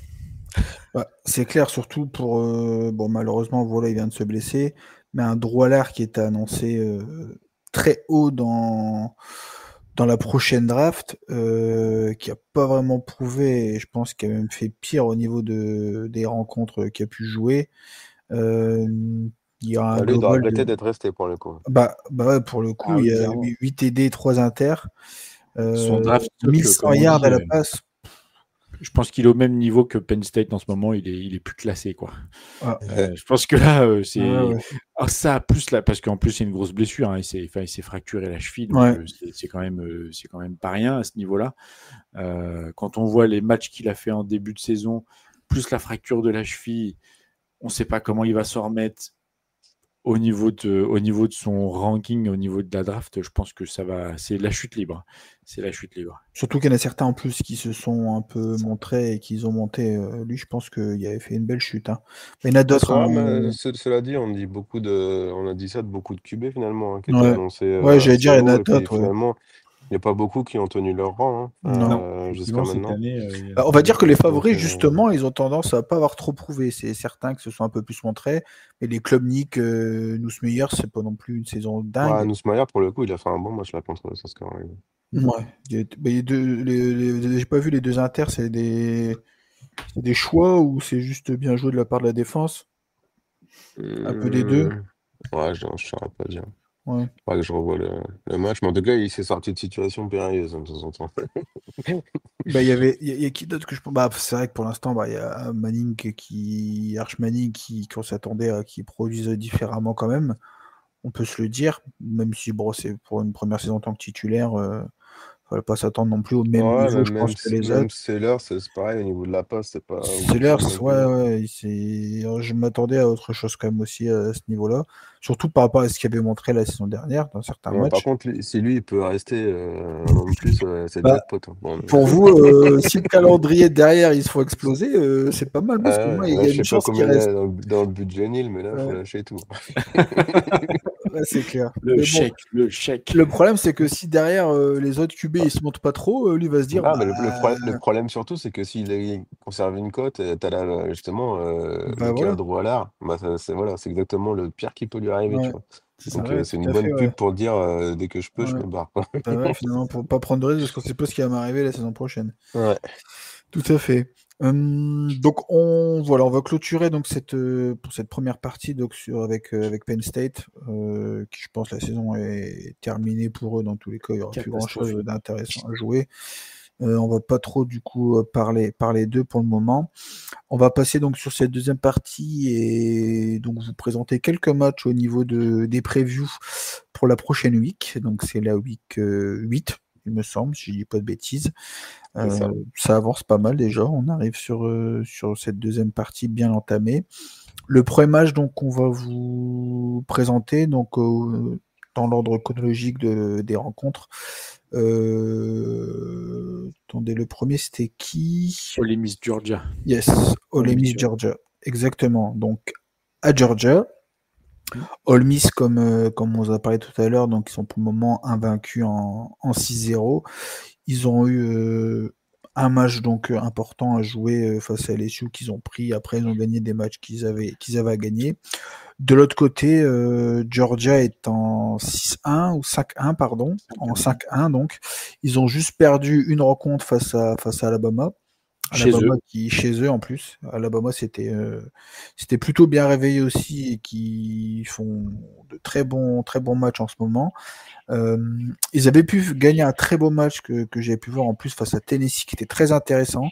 c'est clair, surtout pour bon, malheureusement, voilà, il vient de se blesser, mais un Drew Allard qui est annoncé très haut dans la prochaine draft, qui a pas vraiment prouvé, et je pense qu'il a même fait pire au niveau des rencontres qu'il a pu jouer. Il y a un Lui, il doit global regretter de d'être resté pour le coup. ouais, pour le coup, Ah il oui, y a clairement. 8 TD, 3 inters, Son draft stock, 1100 comme on yards dit, à la passe. je pense qu'il est au même niveau que Penn State en ce moment. Il est plus classé, quoi. Ah, Je pense que là, ouais, c'est ouais. ça plus là, parce qu'en plus c'est une grosse blessure, hein, il s'est fracturé la cheville, donc Ouais. c'est quand même pas rien à ce niveau-là. Quand on voit les matchs qu'il a fait en début de saison, plus la fracture de la cheville, on ne sait pas comment il va s'en remettre. Au niveau de son ranking, au niveau de la draft, je pense que c'est la chute libre. C'est la chute libre. Surtout qu'il y en a certains en plus qui se sont un peu montrés et qu'ils ont monté. Lui, je pense qu'il avait fait une belle chute, hein. Mais il y en a d'autres, Ouais, hein. mais cela dit, on a dit ça de beaucoup de QB finalement, hein, qui étaient Ouais. annoncés Ouais, j'allais assez dire, il y en a haut, et puis d'autres, ouais. finalement, il n'y a pas beaucoup qui ont tenu leur rang, hein, Non. Non, jusqu'à effectivement, cette maintenant. année, On va dire que les Donc, favoris, justement, ils ont tendance à pas avoir trop prouvé. C'est certains qui se sont un peu plus montrés. Et les clubs Nick, Nussmeier, c'est pas non plus une saison ouais, dingue. Nussmeier, pour le coup, il a fait un bon match là contre South Carolina. Ouais. Il y a j'ai pas vu les deux inters, c'est des choix ou c'est juste bien joué de la part de la défense? Un peu des deux. Ouais, je ne saurais pas dire. Ouais. Faudrait que je revoie le match, mais en tout cas, il s'est sorti de situation périlleuse, hein, de temps en temps. Il y a qui d'autre que je pense. C'est vrai que pour l'instant, il y a Manning Arch Manning qu'on s'attendait à qui produise différemment quand même. On peut se le dire, même si bon, c'est pour une première saison en tant que titulaire, fallait pas s'attendre non plus au même Ouais, niveau, je pense, que les même autres. Sellers, c'est pareil, au niveau de la passe, c'est pas Sellers, oufissime non plus, ouais, hein. ouais, je m'attendais à autre chose quand même aussi à ce niveau-là. Surtout par rapport à ce qu'il avait montré la saison dernière dans certains Ouais, par matchs. contre, si lui, il peut rester un an de plus, c'est Bah, jackpot, hein. Bon, pour vous, si le calendrier derrière il se faut exploser, c'est pas mal parce que moi, il là, y a je une sais pas chance qu'il combien il y reste. a dans le budget Nil, mais là, il faut Ouais, lâcher tout. ouais, c'est clair. le Mais bon, chèque, le chèque. le problème, c'est que si derrière les autres QB ils se montent pas trop, lui va se dire Ah, mais le problème surtout, c'est que s'il conserve une cote, t'as là, justement, le voilà. cadre Wallard, bah, c'est exactement le pire qui peut lui arriver, tu Ouais, vois. c'est ça, Donc, ouais, c'est tout une à fait, bonne ouais. pub pour dire dès que je peux, je Ouais. me barre, quoi. Bah ouais, finalement, pour pas prendre de risque parce qu'on sait pas ce qui va m'arriver la saison prochaine. Ouais, Tout à fait. Donc voilà, on va clôturer donc pour cette première partie donc avec Penn State, qui je pense la saison est terminée pour eux dans tous les cas, il y aura plus grand chose Catastrophique. d'intéressant à jouer. On va pas trop du coup parler d'eux pour le moment. On va passer donc sur cette deuxième partie et donc vous présenter quelques matchs au niveau des previews pour la prochaine week. Donc c'est la week 8, il me semble, si je dis pas de bêtises. c'est ça. Ça avance pas mal déjà. On arrive sur cette deuxième partie bien entamée. Le premier match donc qu'on va vous présenter, donc dans dans l'ordre chronologique des rencontres. Attendez, le premier, c'était qui? Ole Miss Georgia. Yes, Ole Miss Georgia. Exactement. Donc, à Georgia, Ole Miss, comme on vous a parlé tout à l'heure, donc ils sont pour le moment invaincus en 6-0. Ils ont eu un match donc important à jouer face à LSU qu'ils ont pris. Après, ils ont gagné des matchs qu'ils avaient à gagner. De l'autre côté, Georgia est en 6-1 ou 5-1, pardon. En 5-1, donc. Ils ont juste perdu une rencontre face à Alabama. Alabama chez eux en plus. Alabama, c'était plutôt bien réveillé aussi et qui font de très bons matchs en ce moment. Ils avaient pu gagner un très beau match que j'ai pu voir en plus face à Tennessee qui était très intéressant,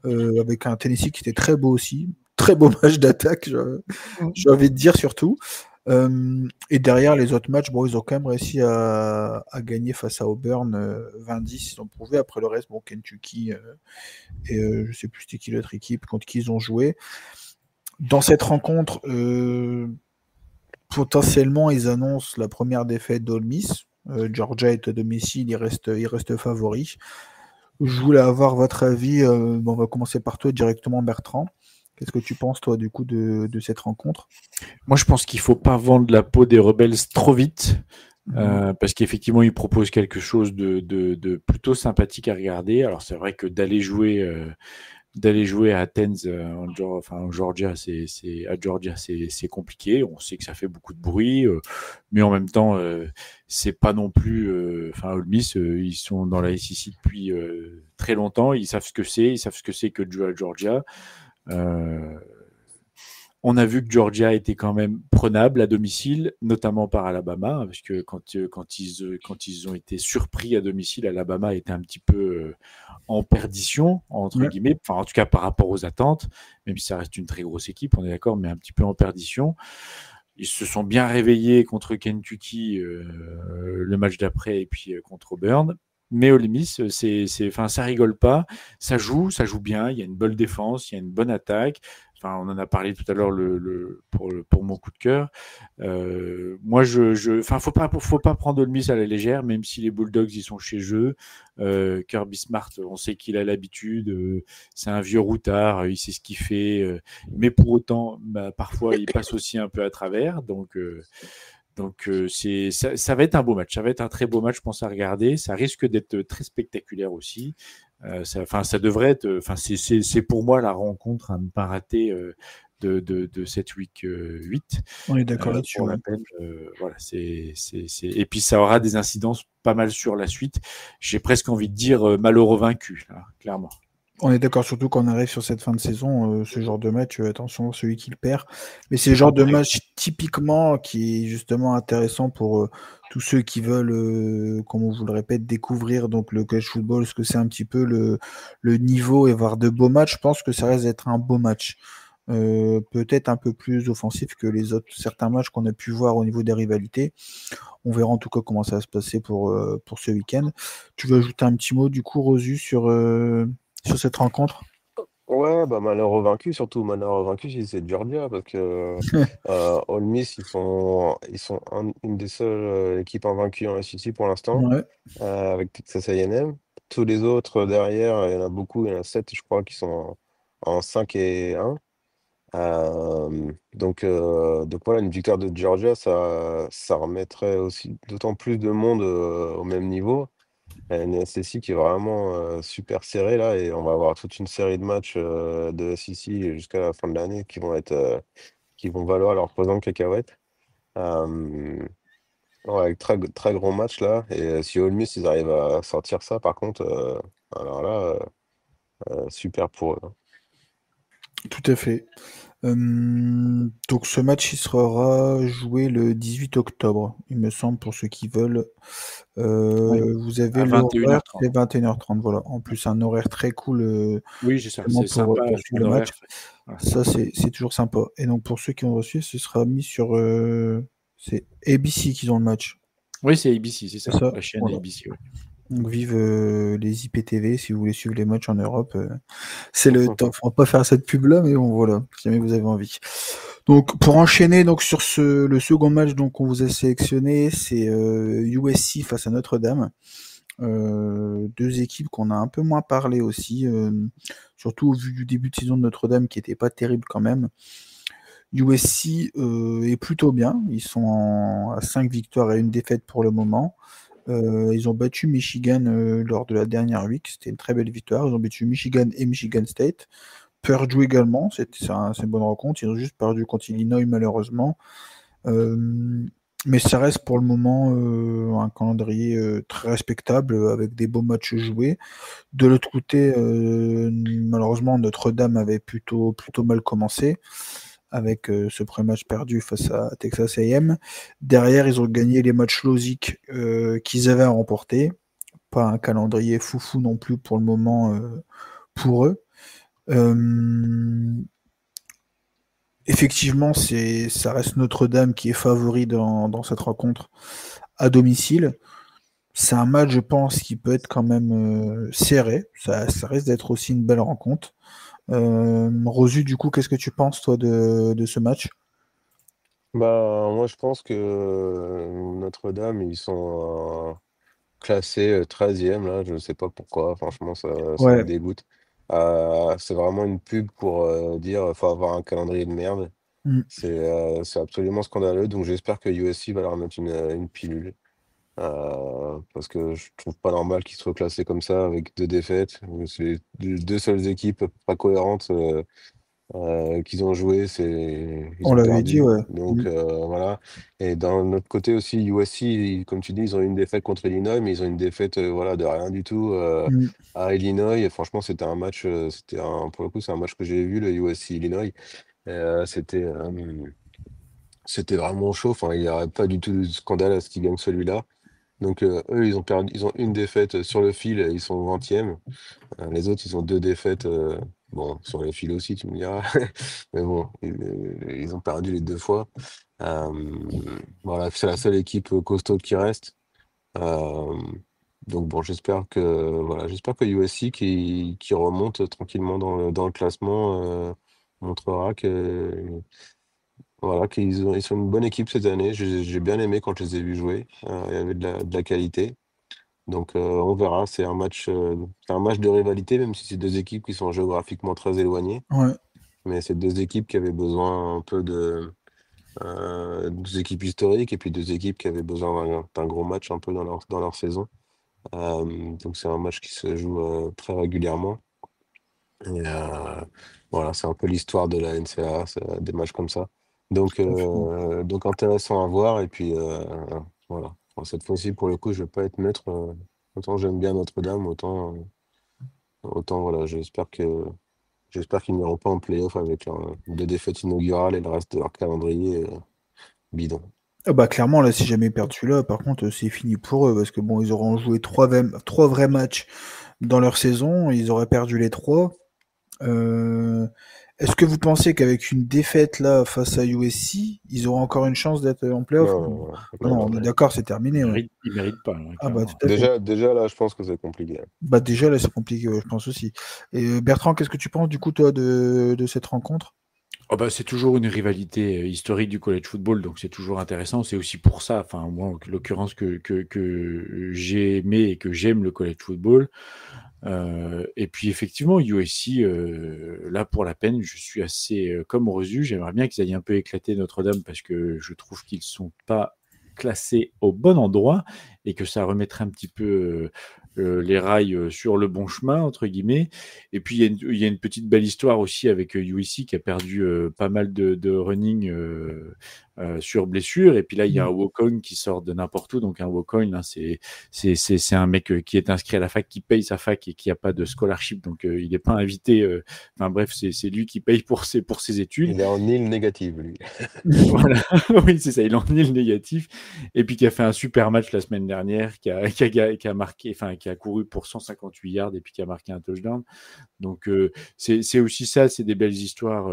avec un Tennessee qui était très beau aussi. Très beau match d'attaque, j'ai envie de dire surtout. Et derrière les autres matchs, bon, ils ont quand même réussi à gagner face à Auburn 20-10, ils ont prouvé. Après le reste, bon, Kentucky et je sais plus c'était qui l'autre équipe contre qui ils ont joué. Dans cette rencontre, potentiellement, ils annoncent la première défaite d'Ole Miss. Georgia est à domicile, il reste favori. Je voulais avoir votre avis. On va commencer par toi directement, Bertrand. Qu'est-ce que tu penses, toi, du coup, de cette rencontre? Moi, je pense qu'il ne faut pas vendre la peau des Rebels trop vite, parce qu'effectivement, ils proposent quelque chose de plutôt sympathique à regarder. Alors, c'est vrai que d'aller jouer à Athens, en Georgia, à Georgia, c'est compliqué. On sait que ça fait beaucoup de bruit, mais en même temps, c'est pas non plus. Ole Miss, ils sont dans la SEC depuis très longtemps. Ils savent ce que c'est que de jouer à Georgia. On a vu que Georgia était quand même prenable à domicile, notamment par Alabama, parce que quand ils ont été surpris à domicile, Alabama était un petit peu en perdition, entre guillemets, enfin en tout cas par rapport aux attentes, même si ça reste une très grosse équipe, on est d'accord, mais un petit peu en perdition. Ils se sont bien réveillés contre Kentucky le match d'après et puis contre Auburn. Mais Ole Miss, ça rigole pas, ça joue bien. Il y a une bonne défense, il y a une bonne attaque. Enfin, on en a parlé tout à l'heure pour mon coup de cœur. Moi, faut pas prendre Ole Miss à la légère, même si les Bulldogs ils sont chez eux. Kirby Smart, on sait qu'il a l'habitude. C'est un vieux routard, il sait ce qu'il fait. Mais pour autant, parfois, il passe aussi un peu à travers. Donc, ça va être un beau match. Ça va être un très beau match, je pense, à regarder. Ça risque d'être très spectaculaire aussi. Ça devrait être. C'est pour moi la rencontre à ne pas rater de cette week 8. On est d'accord là-dessus. Voilà, Et puis ça aura des incidences pas mal sur la suite. J'ai presque envie de dire malheureux vaincu, là, clairement. On est d'accord, surtout quand on arrive sur cette fin de saison, ce genre de match, attention, celui qui le perd. Mais c'est le genre de match typiquement qui est justement intéressant pour tous ceux qui veulent, comme on vous le répète, découvrir donc le college football, ce que c'est un petit peu le niveau et voir de beaux matchs. Je pense que ça reste d'être un beau match. Peut-être un peu plus offensif que les autres certains matchs qu'on a pu voir au niveau des rivalités. On verra en tout cas comment ça va se passer pour ce week-end. Tu veux ajouter un petit mot du coup, Rosu, sur cette rencontre? Ouais, malheureux vaincu, surtout malheureux vaincu si c'est Georgia, parce que Ole Miss, ils sont une des seules équipes invaincues en SEC pour l'instant, avec Texas A&M. Tous les autres derrière, il y en a beaucoup, il y en a 7, je crois, qui sont en 5-1. Donc voilà, une victoire de Georgia, ça remettrait aussi d'autant plus de monde au même niveau. Une SEC qui est vraiment super serrée là, et on va avoir toute une série de matchs de SEC jusqu'à la fin de l'année qui vont valoir leur pesant de cacahuètes. Ouais, avec très, très gros matchs là, et si Ole Miss ils arrivent à sortir ça, par contre, alors là, super pour eux. Tout à fait. Donc ce match il sera joué le 18 octobre, il me semble, pour ceux qui veulent. Vous avez à l'horaire, 21h30. c'est 21h30, voilà. En plus, un horaire très cool Oui, c'est ça. pour C'est sympa, suivre le match. Voilà. Ça, c'est toujours sympa. Et donc pour ceux qui ont reçu, ce sera mis sur c'est ABC qu'ils ont le match. Oui, c'est ABC, c'est ça, la chaîne voilà. ABC. Ouais. Donc vive les IPTV si vous voulez suivre les matchs en Europe. C'est le top. On va pas faire cette pub-là, mais bon, voilà, si jamais vous avez envie. Donc, pour enchaîner donc sur le second match donc qu'on vous a sélectionné, c'est USC face à Notre-Dame. Deux équipes qu'on a un peu moins parlé aussi, surtout au vu du début de saison de Notre-Dame qui était pas terrible quand même. USC est plutôt bien. Ils sont à 5 victoires et une défaite pour le moment. Ils ont battu Michigan lors de la dernière week. C'était une très belle victoire. Ils ont battu Michigan et Michigan State. Purdue également. C'est une bonne rencontre. Ils ont juste perdu contre Illinois malheureusement. Mais ça reste pour le moment un calendrier très respectable avec des beaux matchs joués. De l'autre côté, malheureusement, Notre-Dame avait plutôt mal commencé avec ce premier match perdu face à Texas A&M. Derrière, ils ont gagné les matchs logiques qu'ils avaient à remporter. Pas un calendrier foufou non plus pour le moment pour eux. Effectivement, ça reste Notre-Dame qui est favori dans cette rencontre à domicile. C'est un match, je pense, qui peut être quand même serré. Ça risque d'être aussi une belle rencontre. Rosu, du coup, qu'est-ce que tu penses, toi, de ce match? Bah, moi, je pense que Notre-Dame, ils sont classés 13e, là. Je ne sais pas pourquoi. Franchement, ça me Ouais. dégoûte. C'est vraiment une pub pour dire faut avoir un calendrier de merde. Mm. C'est absolument scandaleux. Donc, j'espère que USC va leur mettre une pilule. Parce que je trouve pas normal qu'ils soient classés comme ça avec 2 défaites. C'est les 2 seules équipes pas cohérentes qu'ils ont joué, ils On ont l'avait dit, perdu. ouais. Donc voilà. Et d'un autre côté aussi, USC, comme tu dis, ils ont eu une défaite contre Illinois, mais ils ont une défaite voilà, de rien du tout Mm. à Illinois. Et franchement, c'était un match, pour le coup, c'est un match que j'ai vu, le USC-Illinois. C'était vraiment chaud. Enfin, il n'y aurait pas du tout de scandale à ce qu'ils gagnent celui-là. Donc eux, ils ont une défaite sur le fil, ils sont 20e. Les autres, ils ont 2 défaites, bon, sur le fil aussi, tu me diras. Mais bon, ils ont perdu les 2 fois. Voilà, c'est la seule équipe costaud qui reste. Euh, donc bon, j'espère que USC qui remonte tranquillement dans le classement montrera que voilà, ils sont une bonne équipe cette année. J'ai bien aimé quand je les ai vus jouer. Il y avait de la qualité. Donc on verra. C'est un match de rivalité, même si c'est 2 équipes qui sont géographiquement très éloignées. Ouais. Mais c'est 2 équipes qui avaient besoin un peu 2 équipes historiques et puis 2 équipes qui avaient besoin d'un gros match un peu dans leur saison. Donc c'est un match qui se joue très régulièrement. Et voilà, c'est un peu l'histoire de la NCAA, c'est des matchs comme ça. Donc, Tout à fait. donc intéressant à voir. Et puis voilà. Bon, cette fois-ci, pour le coup, je vais pas être neutre. Autant j'aime bien Notre-Dame, autant voilà, j'espère qu'ils n'iront pas en playoff avec leurs 2 défaites inaugurales et le reste de leur calendrier bidon. Ah bah clairement, là, si jamais ils perdent celui-là, par contre, c'est fini pour eux, parce que bon, ils auront joué trois vrais matchs dans leur saison, ils auraient perdu les 3. Est-ce que vous pensez qu'avec une défaite là face à USC, ils auront encore une chance d'être en playoff? Non, Non, non, non, non, on est non. d'accord, c'est terminé, ouais. Il mérite pas, là, Ah bah tout clairement. à fait. Déjà là, je pense que c'est compliqué. Bah déjà là, c'est compliqué, ouais, je pense aussi. Et Bertrand, qu'est-ce que tu penses du coup, toi, de cette rencontre? Oh bah, c'est toujours une rivalité historique du college football, donc c'est toujours intéressant. C'est aussi pour ça, enfin, moi, en l'occurrence, que j'ai aimé et que j'aime le college football. Et puis, effectivement, USC, là, pour la peine, je suis assez comme Rezu. J'aimerais bien qu'ils aillent un peu éclater Notre-Dame parce que je trouve qu'ils ne sont pas classés au bon endroit et que ça remettrait un petit peu les rails sur le bon chemin, entre guillemets. Et puis, il y a une petite belle histoire aussi avec USC qui a perdu pas mal de running sur blessure. Et puis là, il y a un walk-on qui sort de n'importe où. Donc, un walk-on, hein, c'est un mec qui est inscrit à la fac, qui paye sa fac et qui n'a pas de scholarship. Donc, il n'est pas invité. Enfin, bref, c'est lui qui paye pour ses études. Il est en île négative, lui. Voilà, oui, c'est ça, il en est le négatif. Et puis qui a fait un super match la semaine dernière, qui a marqué, enfin, qui a couru pour 158 yards et puis qui a marqué un touchdown. Donc, c'est aussi ça, c'est des belles histoires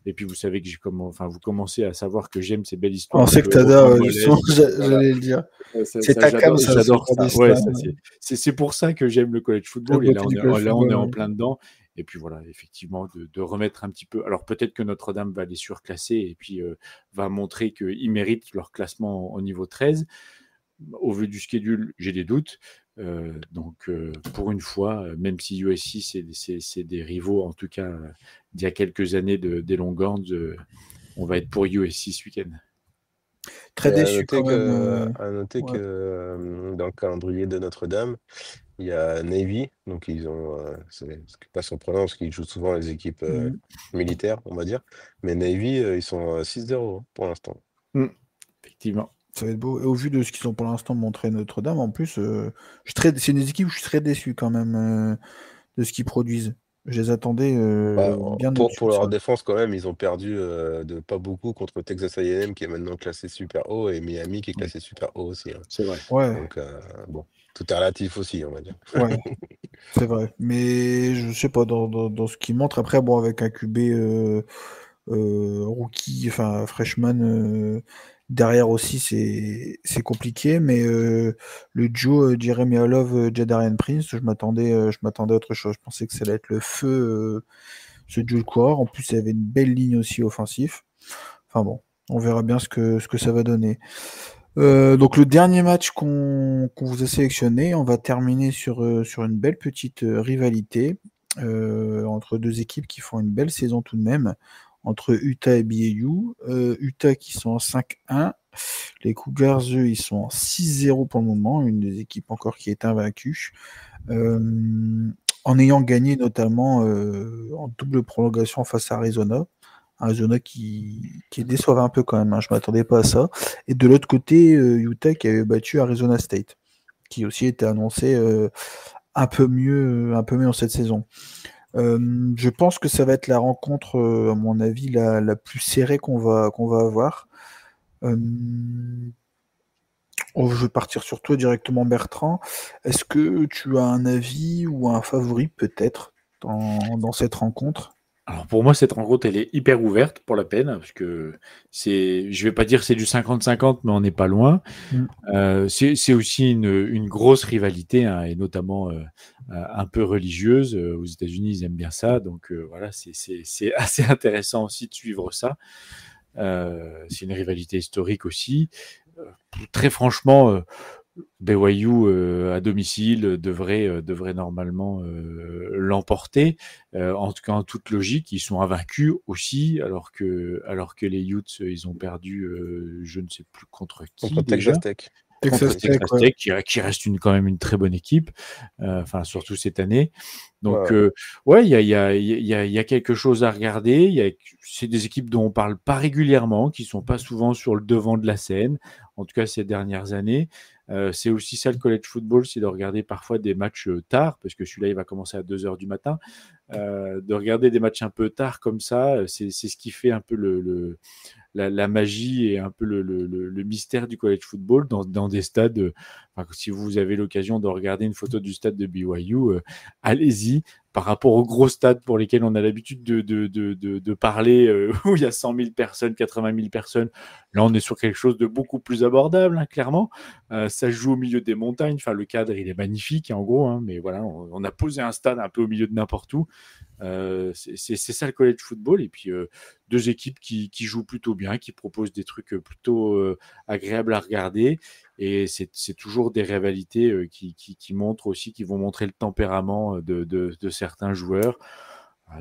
Et puis vous savez que vous commencez à savoir que j'aime ces belles On histoires. sait que t'adores, justement, j'allais le dire. C'est ta cam, ça, J'adore c'est pas ça. des Ouais, stars. c'est pour ça que j'aime le college La football. Et beauté du college là, on est football, en ouais. plein dedans. Et puis voilà, effectivement, de remettre un petit peu. Alors peut-être que Notre-Dame va les surclasser et puis va montrer qu'ils méritent leur classement au niveau 13. Au vu du schedule, j'ai des doutes. Donc pour une fois, même si USC c'est des rivaux, en tout cas d'il y a quelques années des Longhorns, on va être pour USC ce week-end. Très Et à déçu noter quand que, même. que dans le calendrier de Notre-Dame, il y a Navy, donc ils ont, c'est pas surprenant parce qu'ils jouent souvent les équipes Mhm. militaires, on va dire. Mais Navy, ils sont 6-0 pour l'instant. Effectivement. Ça va être beau. Et au vu de ce qu'ils ont pour l'instant montré Notre-Dame, en plus, c'est des équipes où je suis très déçu quand même de ce qu'ils produisent. Je les attendais Bah, bien au-dessus pour de leur ça. défense, quand même, ils ont perdu de pas beaucoup contre Texas A&M qui est maintenant classé super haut et Miami qui est classé super haut aussi, hein. C'est vrai. Ouais, Donc, bon, tout est relatif aussi, on va dire. ouais, c'est vrai. Mais je sais pas, dans ce qu'ils montrent, après, bon, avec un QB rookie, enfin freshman, derrière aussi, c'est compliqué. Mais le duo Jeremy Love, Jadarian Prince, je m'attendais à autre chose. Je pensais que ça allait être le feu, ce duo de coureur. En plus, il y avait une belle ligne aussi offensif. Enfin bon, on verra bien ce que ça va donner. Donc le dernier match qu'on vous a sélectionné, on va terminer sur une belle petite rivalité entre deux équipes qui font une belle saison tout de même, entre Utah et BYU. Utah qui sont en 5-1, les Cougars, eux, ils sont en 6-0 pour le moment, une des équipes encore qui est invaincue, en ayant gagné notamment en double prolongation face à Arizona. Arizona qui déçoivait un peu quand même, hein, je ne m'attendais pas à ça. Et de l'autre côté, Utah qui avait battu Arizona State, qui aussi était annoncé un peu mieux en cette saison. Je pense que ça va être la rencontre, à mon avis, la plus serrée qu'on va avoir. Je vais partir sur toi directement, Bertrand. Est-ce que tu as un avis ou un favori peut-être dans cette rencontre? Alors pour moi, cette rencontre, elle est hyper ouverte pour la peine, parce que je vais pas dire c'est du 50-50, mais on n'est pas loin. C'est aussi une grosse rivalité, hein, et notamment un peu religieuse. Aux États-Unis, ils aiment bien ça, donc voilà, c'est assez intéressant aussi de suivre ça. C'est une rivalité historique aussi. Très franchement, BYU à domicile devrait normalement l'emporter. En tout cas, en toute logique, ils sont invaincus aussi, alors que les Utes, ils ont perdu, je ne sais plus contre qui Contre déjà. Texas Tech. Contre Texas Tech, Texas Tech, qui reste quand même une très bonne équipe, enfin surtout cette année. Donc Ouais. ouais, il y a quelque chose à regarder. C'est des équipes dont on parle pas régulièrement, qui sont pas souvent sur le devant de la scène, en tout cas ces dernières années. C'est aussi ça le college football, c'est de regarder parfois des matchs tard, parce que celui-là il va commencer à 2h du matin. De regarder des matchs un peu tard comme ça, c'est ce qui fait un peu la magie et un peu le mystère du college football dans des stades. Si vous avez l'occasion de regarder une photo du stade de BYU, allez-y. Par rapport aux gros stades pour lesquels on a l'habitude de parler, où il y a 100 000 personnes, 80 000 personnes, là on est sur quelque chose de beaucoup plus abordable, hein, clairement. Ça se joue au milieu des montagnes, enfin le cadre il est magnifique, hein, en gros, hein, mais voilà, on a posé un stade un peu au milieu de n'importe où. C'est ça le college football. Et puis deux équipes qui jouent plutôt bien, qui proposent des trucs plutôt agréables à regarder. Et c'est toujours des rivalités qui montrent aussi, qui vont montrer le tempérament de certains joueurs,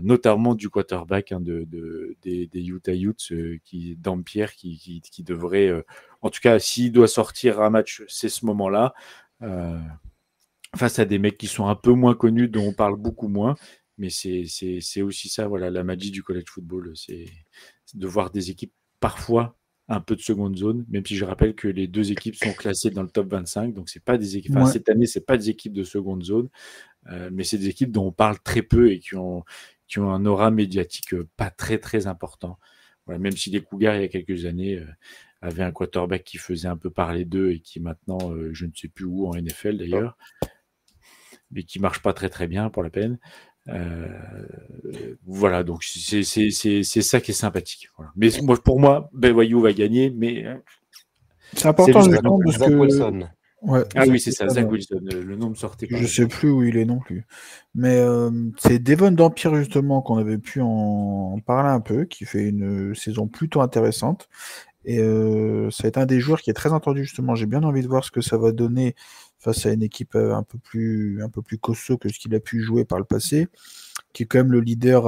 notamment du quarterback, hein, des Utah Utes, Dampier, qui devrait, en tout cas, s'il doit sortir un match, c'est ce moment-là. Face à des mecs qui sont un peu moins connus, dont on parle beaucoup moins. Mais c'est aussi ça, voilà, la magie du college football, c'est de voir des équipes parfois un peu de seconde zone, même si je rappelle que les deux équipes sont classées dans le top 25, donc c'est pas des équipes, enfin, Ouais. cette année, c'est pas des équipes de seconde zone, mais c'est des équipes dont on parle très peu et qui ont un aura médiatique pas très très important. Voilà, même si les Cougars, il y a quelques années, avaient un quarterback qui faisait un peu parler d'eux et qui maintenant, je ne sais plus où en NFL d'ailleurs, mais qui marche pas très très bien pour la peine. Voilà, donc c'est ça qui est sympathique. Voilà. Mais pour moi, BYU va gagner, mais C'est important juste justement parce Zach que Wilson. ouais, ah Zach oui, c'est ça, Wilson, Zach ouais. Wilson. Le nom me sortait pas. Je sais plus où il est non plus. Mais c'est Devon Dampierre justement qu'on avait pu en parler un peu, qui fait une saison plutôt intéressante. Et ça va être un des joueurs qui est très entendu justement. J'ai bien envie de voir ce que ça va donner face à une équipe un peu plus costaud que ce qu'il a pu jouer par le passé, qui est quand même le leader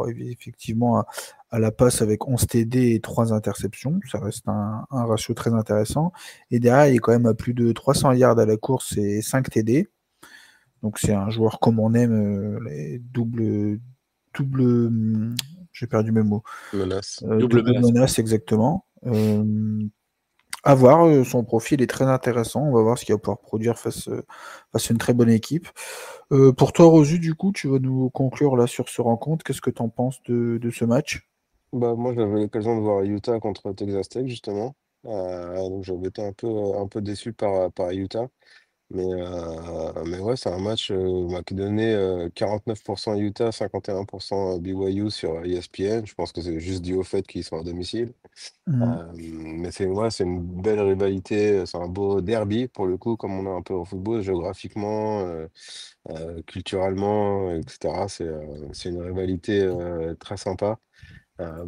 effectivement à la passe avec 11 TD et 3 interceptions. Ça reste un ratio très intéressant. Et derrière, il est quand même à plus de 300 yards à la course et 5 TD. Donc c'est un joueur comme on aime, les double, j'ai perdu mes mots. Menace. Double menace. Exactement. À voir, son profil est très intéressant. On va voir ce qu'il va pouvoir produire face à une très bonne équipe. Pour toi, Rosu, du coup, tu vas nous conclure là sur ce rencontre. Qu'est-ce que tu en penses de ce match? Bah, moi, j'avais l'occasion de voir Utah contre Texas Tech, justement. Donc, j'avais été un peu déçu par Utah. Mais ouais, c'est un match qui donnait 49% Utah, 51% BYU sur ESPN. Je pense que c'est juste dû au fait qu'ils sont à domicile. Mais c'est une belle rivalité, c'est un beau derby pour le coup, comme on a un peu au football, géographiquement, culturellement, etc. C'est une rivalité très sympa. Euh,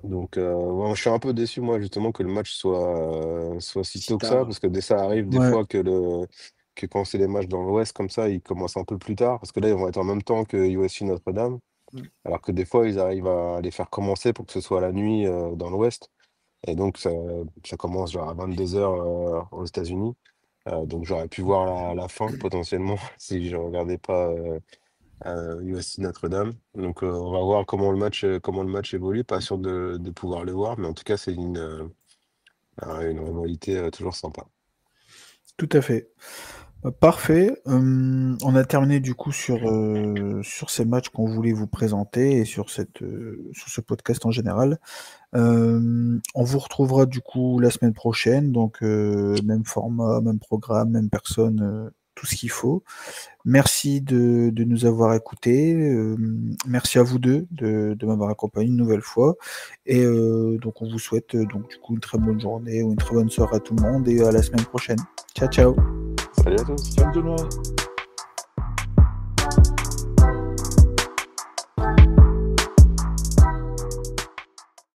ouais, je suis un peu déçu, moi, justement, que le match soit si Si tôt que ça, tard. parce que ça arrive des Ouais. fois que quand c'est des matchs dans l'Ouest comme ça, ils commencent un peu plus tard, parce que là, ils vont être en même temps que USC Notre-Dame, alors que des fois, ils arrivent à les faire commencer pour que ce soit la nuit dans l'Ouest. Et donc, ça commence genre à 22h aux États-Unis. Donc, j'aurais pu voir la fin potentiellement si je regardais pas USC Notre-Dame. Donc, on va voir comment le match évolue. Pas sûr de pouvoir le voir, mais en tout cas, c'est une rivalité toujours sympa. Tout à fait. Parfait. On a terminé du coup sur ces matchs qu'on voulait vous présenter et sur sur ce podcast en général. On vous retrouvera du coup la semaine prochaine, donc même format, même programme, même personne, tout ce qu'il faut. Merci de nous avoir écoutés. Merci à vous deux de m'avoir accompagné une nouvelle fois. Et donc on vous souhaite donc du coup une très bonne journée ou une très bonne soirée à tout le monde et à la semaine prochaine. Ciao ciao. Salut à tous! Ciao tout le monde.